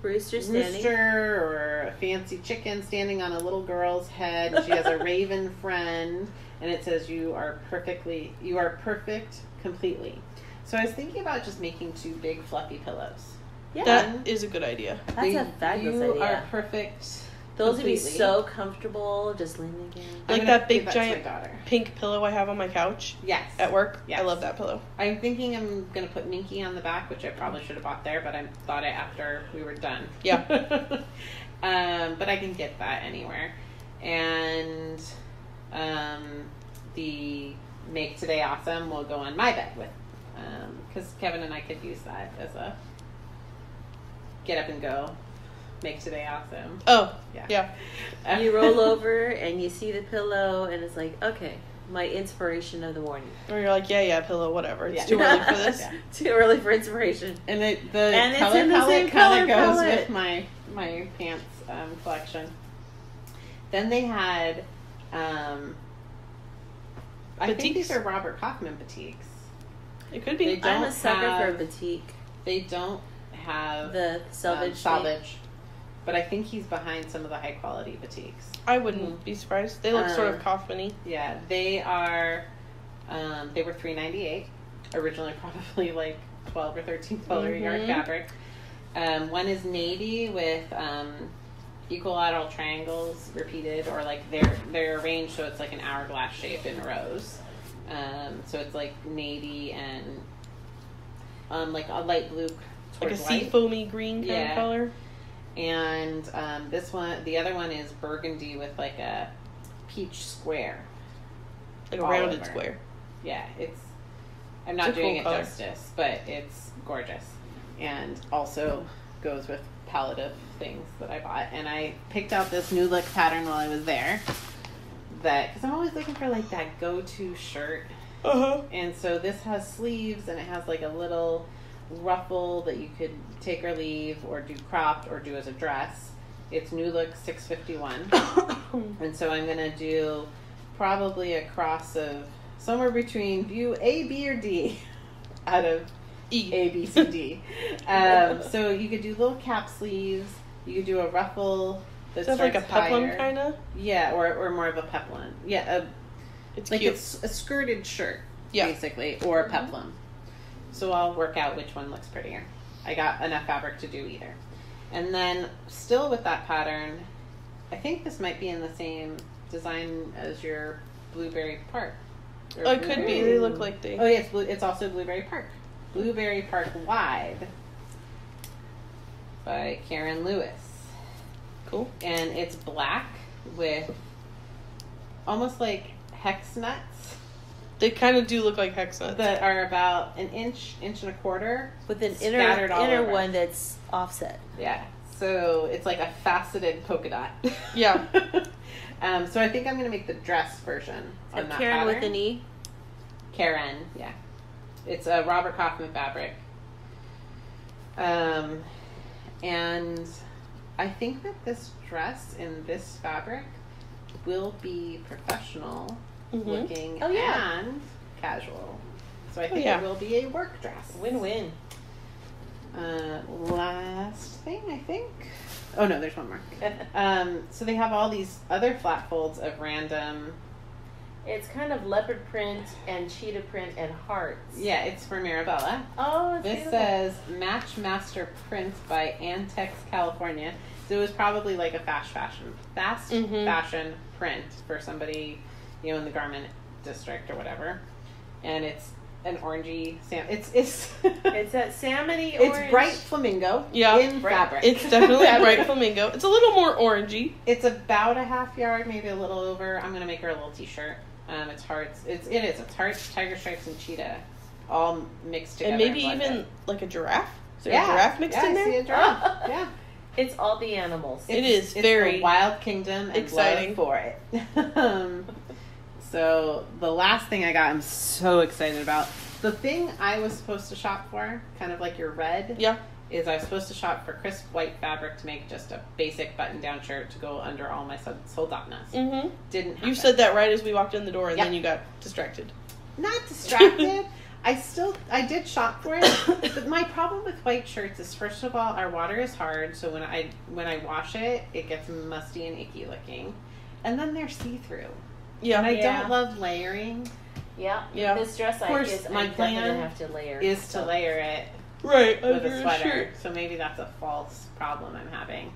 Rooster standing. rooster or a fancy chicken standing on a little girl's head. She has a raven friend, and it says you are perfect completely. So I was thinking about just making two big fluffy pillows. Yeah, That is a good idea. that's a fabulous You idea. are perfect. Those would be completely. so comfortable, just leaning again. Like I'm that gonna big give to my giant daughter. pink pillow I have on my couch Yes. at work. Yes. I love that pillow. I'm thinking I'm going to put Minky on the back, which I probably should have bought there, but I thought it after we were done. Yeah. But I can get that anywhere. And the Make Today Awesome will go on my bed with, because Kevin and I could use that as a get up and go. Make Today Awesome. Oh, Yeah. yeah. You roll over and you see the pillow, and it's like, okay, my inspiration of the morning. Or you're like, yeah, pillow, whatever. It's Yeah. too early for this. Yeah. Too early for inspiration. And the And it's color in the same palette kind of color goes palette. with my pants collection. Then they had, I think Batiks? these are Robert Kaufman batiks. It could They be. don't I'm a sucker for a have- batik. They don't have The salvage. salvage, but I think he's behind some of the high quality batiks. I wouldn't be surprised. They look sort of Um, Kaufman-y. Yeah, they are. They were $3.98 originally, probably like 12 or 13 color yard Mhm. fabric. One is navy with equilateral triangles repeated, or like they're arranged so it's like an hourglass shape in rows. So it's like navy and like a light blue Like a towards sea white. foamy green kind Yeah. of color. And the other one is burgundy with like a peach square. Like a all rounded over. square. Yeah, I'm not It's a doing cool it color. justice, but it's gorgeous. And also goes with palette of things that I bought. And I picked out this new look pattern while I was there. Because I'm always looking for like that go-to shirt. Uh-huh. And so this has sleeves and it has like a little ruffle that you could take or leave or do cropped or do as a dress. It's New Look 651. And so I'm going to do probably a cross of somewhere between view A, B, or D out of E. A, B, C, D. So you could do little cap sleeves. You could do a ruffle that Is that starts like a peplum higher. kind of? Yeah, or more of a peplum. Yeah, It's like cute. it's a skirted shirt, Yeah. basically, or a peplum. So I'll work out which one looks prettier. I got enough fabric to do either. And then, still with that pattern, I think this might be in the same design as your Blueberry Park. Or Oh, it could be. Blueberry- They look like they. Oh, yeah, it's also Blueberry Park. Blueberry Park Wide by Karin Lewis. Cool. And it's black with almost like hex nuts They kind of do look like hex nuts. that are about an inch and a quarter. With an Scattered all inner over. one that's offset. Yeah. So it's like a faceted polka dot. Yeah. So I think I'm going to make the dress version So on that Karen pattern. with an E. Karin, yeah. It's a Robert Kaufman fabric. And I think that this dress in this fabric will be professional Mhm. looking Oh, yeah. and casual. So I think yeah. it will be a work dress. Win-win. Last thing, I think. Oh no, there's one more. So they have all these other flat folds of random It's kind of leopard print and cheetah print and hearts. Yeah, it's for Mirabella. Oh, it's This beautiful. says Match Master Print by Antex, California. So it was probably like a fast fashion print for somebody, in the garment district or whatever. And it's an orangey it's It's that salmony orange. it's bright flamingo in fabric. It's definitely bright flamingo. It's a little more orangey. It's about a half yard, maybe a little over. I'm gonna make her a little t-shirt. It's hearts. It's hearts, tiger stripes, and cheetah, all mixed together. And maybe blended. even like a giraffe. Is there a giraffe mixed in there? I see a giraffe. Yeah. It's all the animals. It's very the wild kingdom and exciting love for it. So the last thing I got, I'm so excited about. The thing I was supposed to shop for, kind of like your red, is I was supposed to shop for crisp white fabric to make just a basic button-down shirt to go under all my soldanas. Mm-hmm. Didn't happen. You said that right as we walked in the door, and then you got distracted. Not distracted. I did shop for it, but my problem with white shirts is, first of all, our water is hard, so when I wash it, it gets musty and icky looking, and then they're see-through. Yeah, and I don't love layering. Yeah. This dress, of course, my plan have to layer is to layer it with a sweater. So maybe that's a false problem I'm having.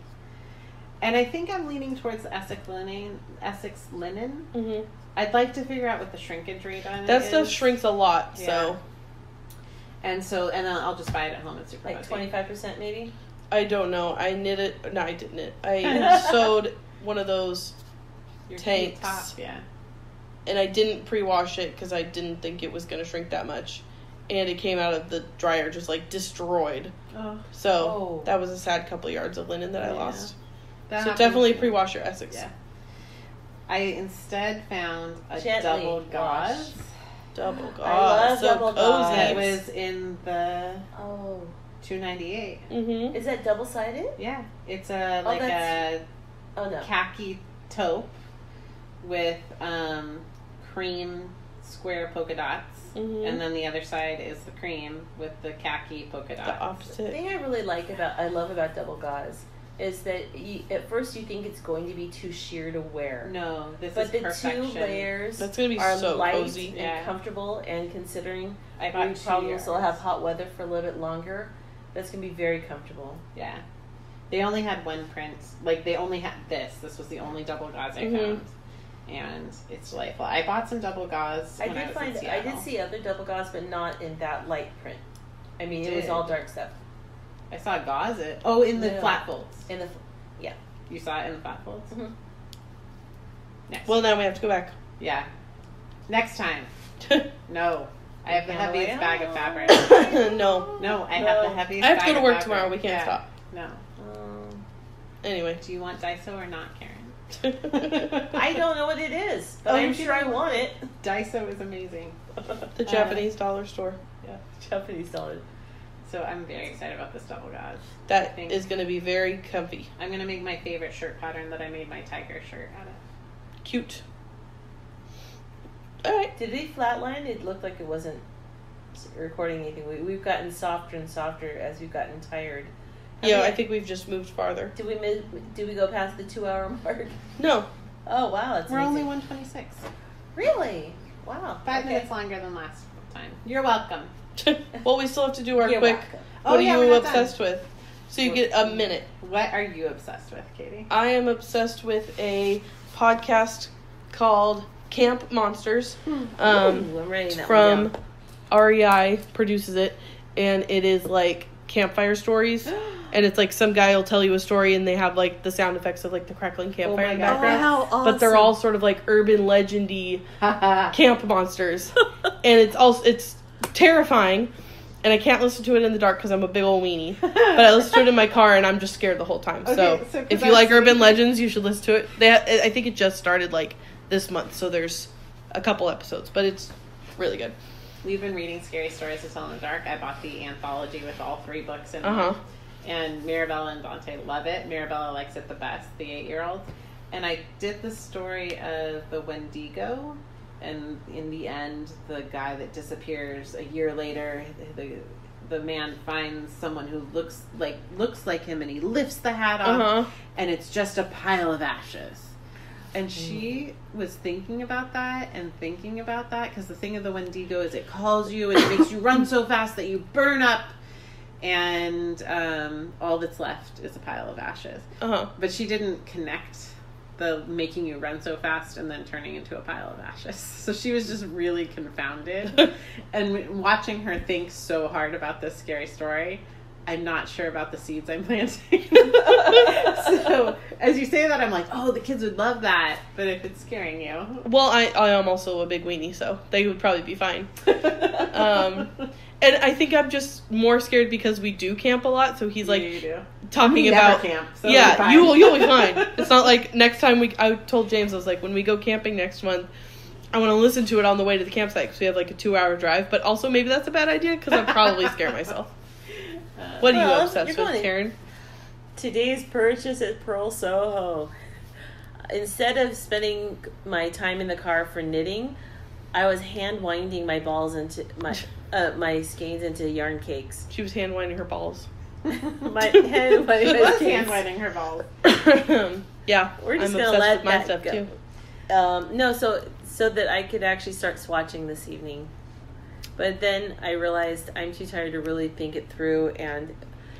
And I think I'm leaning towards the Essex linen. Mm-hmm. I'd like to figure out what the shrinkage rate on it That is. stuff shrinks a lot, so. And then I'll just buy it at home at Super Like 25% maybe? I don't know. I knit it. No, I didn't knit. I sewed one of those tanks. Top, and I didn't pre-wash it because I didn't think it was going to shrink that much. And it came out of the dryer just like destroyed. Oh. So that was a sad couple yards of linen that I lost. That so definitely pre-wash your Essex. Yeah. I instead found a Gently double gauze. Double gauze. I love double gauze. That was in the $2.98. Mm-hmm. Is that double-sided? Yeah. It's a no. khaki taupe with cream square polka dots. Mm-hmm. And then the other side is the cream with the khaki polka dots. The opposite. The thing I love about double gauze is that at first you think it's going to be too sheer to wear. No, this but is the perfection. 2 layers That's gonna be are so light cozy and comfortable, and considering I got we 2 probably yards. still have hot weather for a little bit longer, that's going to be very comfortable. Yeah. They only had one print. Like, they only had this. This was the only double gauze I found. And it's delightful. I bought some double gauze when I was in Seattle. I did see other double gauze, but not in that light print. I mean, it was all dark stuff. I saw gauze it. Oh, in the flat folds. Yeah. You saw it in the flat folds? Mm-hmm. Next. Well, now we have to go back. Yeah. Next time. No. I have the heaviest bag of fabric. No, I have the heaviest I have to bag go to of work fabric. tomorrow. We can't stop. No. Anyway. Do you want Daiso or not, Karin? I don't know what it is, but I'm sure I want it. Daiso is amazing. The Japanese dollar store. Yeah. Japanese dollar. So I'm very excited about this double gauze. That is going to be very comfy. I'm going to make my favorite shirt pattern that I made my tiger shirt out of. Cute. All right. Did we flatline? It looked like it wasn't recording anything. We've gotten softer and softer as we've gotten tired. I think we've just moved farther. Did we go past the 2-hour mark? No. Oh wow, that's We're amazing. only 126. Really? Wow. 5 minutes longer than last time. You're welcome. Well, we still have to do our You're quick. welcome. What are we're you not obsessed done. with? So you get a minute. What are you obsessed with, Katie? I am obsessed with a podcast called Camp Monsters. I'm writing that from one down. REI produces it, and it is like campfire stories. And it's like some guy will tell you a story, and they have like the sound effects of like the crackling campfire in the background. how awesome. But they're all sort of like urban legendy camp monsters, and it's terrifying. And I can't listen to it in the dark because I'm a big old weenie. But I listen to it in my car, and I'm just scared the whole time. Okay, so if you like urban legends, you should listen to it. I think it just started like this month, so there's a couple episodes, but it's really good. We've been reading Scary Stories to Tell in the Dark. I bought the anthology with all 3 books in it. And Mirabella and Dante love it. Mirabella likes it the best, the 8-year-old. And I did the story of the Wendigo. And in the end, the guy that disappears a year later, the man finds someone who looks like him, and he lifts the hat off, and it's just a pile of ashes. And she was thinking about that because the thing of the Wendigo is it calls you and it makes you run so fast that you burn up, and all that's left is a pile of ashes. But she didn't connect the making you run so fast and then turning into a pile of ashes. So she was just really confounded. And watching her think so hard about this scary story, I'm not sure about the seeds I'm planting. So as you say that, I'm like, oh, the kids would love that. But if it's scaring you, well, I am also a big weenie, so they would probably be fine. And I think I'm just more scared because we do camp a lot. So he's like talking about camp. So yeah, you'll be fine. It's not like next time I told James, I was like, when we go camping next month, I want to listen to it on the way to the campsite because we have like a 2-hour drive. But also maybe that's a bad idea because I'd probably scare myself. What are you obsessed with, Karin? Today's purchase at Pearl Soho. Instead of spending my time in the car for knitting, I was hand winding my balls into my skeins into yarn cakes. She was hand winding her balls. Hand winding her balls. Yeah, we're just I'm gonna let with my that stuff go. Too. No, so that I could actually start swatching this evening. But then I realized I'm too tired to really think it through, and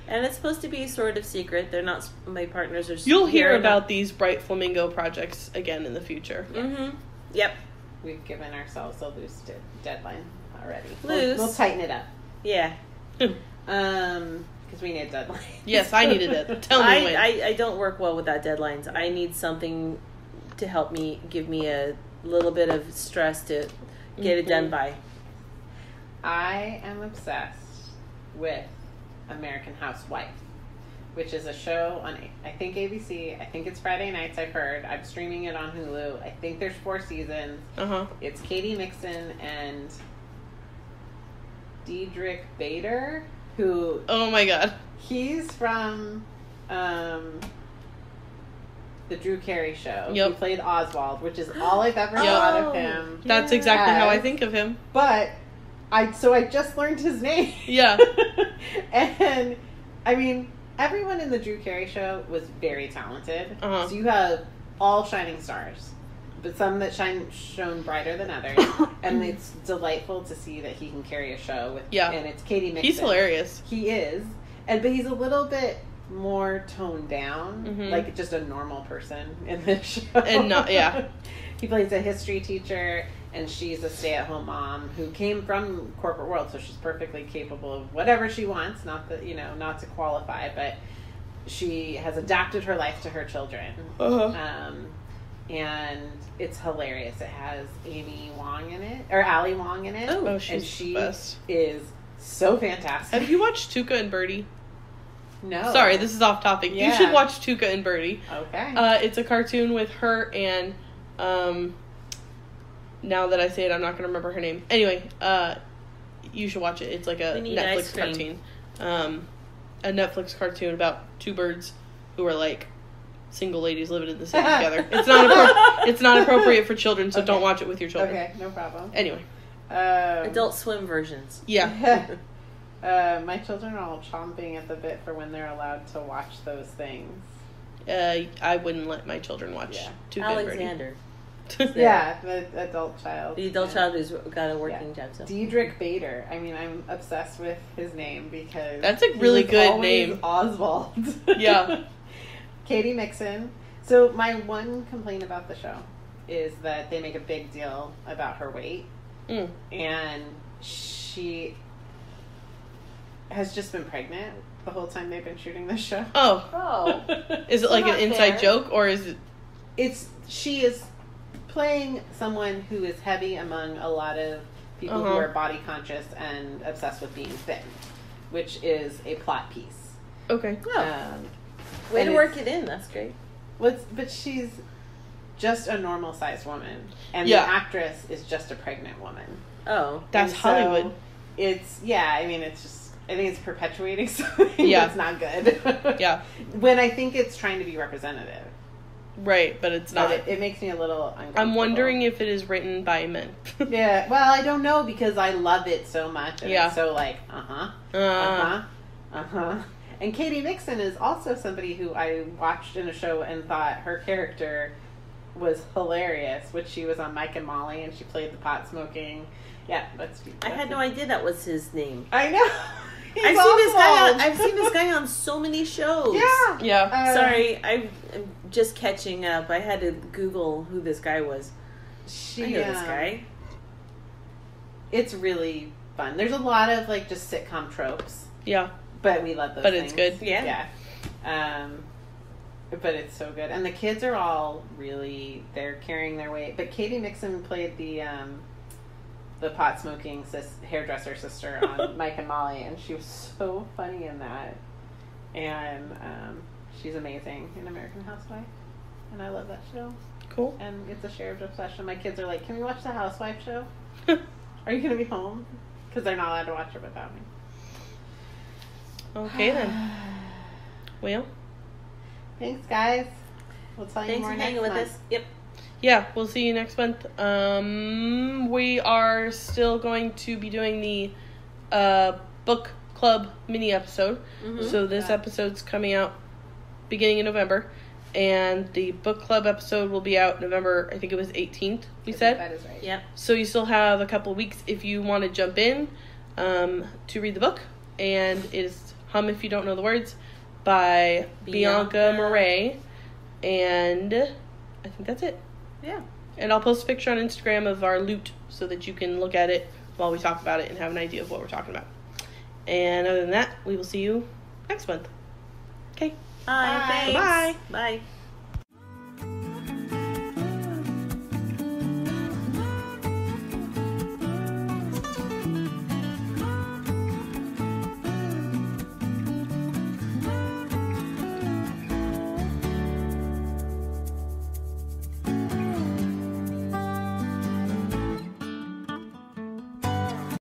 it's supposed to be sort of secret. They're not. My partners are. You'll hear about these Bright Flamingo projects again in the future. Mm-hmm. Yep. We've given ourselves a loose deadline already. We'll tighten it up. Yeah. Because we need a deadline. Yes, I needed it. Tell me when. I don't work well without deadlines. I need something to help me, give me a little bit of stress to get it done by. I am obsessed with American Housewife, which is a show on, I think, ABC. I think it's Friday nights, I've heard. I'm streaming it on Hulu. I think there's 4 seasons. It's Kaity Mixon and Diedrich Bader, who... Oh my god. He's from the Drew Carey Show. Yep. He played Oswald, which is all I've ever thought of him. That's exactly how I think of him. But I just learned his name. Yeah. And I mean, everyone in the Drew Carey Show was very talented. So you have all shining stars, but some that shone brighter than others. And it's delightful to see that he can carry a show with. Yeah. And it's Kaity Mixon. He's hilarious. He is, but he's a little bit more toned down, like just a normal person in this show. And not, yeah. He plays a history teacher, and she's a stay-at-home mom who came from corporate world, so she's perfectly capable of whatever she wants. Not that, not to qualify, but she has adapted her life to her children. And it's hilarious. It has Ali Wong in it. Oh, she's and she the best. Is so fantastic. Have you watched Tuca and Birdie? No. Sorry, this is off topic. Yeah. You should watch Tuca and Birdie. Okay. It's a cartoon with her and, now that I say it, I'm not going to remember her name. Anyway, you should watch it. It's like a Netflix cartoon. A Netflix cartoon about 2 birds who are like single ladies living in the city together. It's not appropriate for children, so don't watch it with your children. Okay, no problem. Anyway. Adult Swim versions. Yeah. My children are all chomping at the bit for when they're allowed to watch those things. I wouldn't let my children watch Tuca Alexander. Yeah, the adult child. The adult child who's got a working job. So. Diedrich Bader. I mean, I'm obsessed with his name because... That's a really good name. Oswald. Yeah. Kaity Mixon. So my one complaint about the show is that they make a big deal about her weight. And she has just been pregnant the whole time they've been shooting this show. Oh. Is it like an inside joke, or is it... She is playing someone who is heavy among a lot of people who are body conscious and obsessed with being thin, which is a plot piece. Okay. Way to work it in. That's great. But she's just a normal sized woman, and the actress is just a pregnant woman. Oh, that's Hollywood. I think it's perpetuating something that's not good. Yeah. When I think it's trying to be representative. Right, but it's not. But it makes me a little uncomfortable. I'm wondering if it is written by men. Yeah, well, I don't know because I love it so much. And it's so like, And Kaity Mixon is also somebody who I watched in a show and thought her character was hilarious, which she was on Mike and Molly, and she played the pot smoking. Yeah, I had no idea that was his name. I know. I've seen this guy on so many shows. Yeah. Yeah. Sorry, I'm just catching up. I had to Google who this guy was. I know this guy. It's really fun. There's a lot of like just sitcom tropes. Yeah. But we love those But things. it's good. Yeah. But it's so good. And the kids are all really, they're carrying their weight. But Katie Nixon played the pot smoking hairdresser sister on Mike and Molly, and she was so funny in that. And she's amazing in American Housewife. And I love that show. Cool. And it's a shared obsession. My kids are like, can we watch the Housewife show? Are you going to be home? Because they're not allowed to watch it without me. Okay, then. Well. Thanks, guys. We'll tell you more Thanks for next hanging with month. us. Yep. Yeah, we'll see you next month. We are still going to be doing the book club mini episode. Mm-hmm. So this episode's coming out beginning of November. And the book club episode will be out November, I think it was 18th, we said. That is right. Yep. So you still have a couple of weeks if you want to jump in to read the book. And it is Hum If You Don't Know the Words by Bianca Murray. And I think that's it. Yeah. And I'll post a picture on Instagram of our loot so that you can look at it while we talk about it and have an idea of what we're talking about. And other than that, we will see you next month. Okay. Bye. Bye. Thanks. Bye.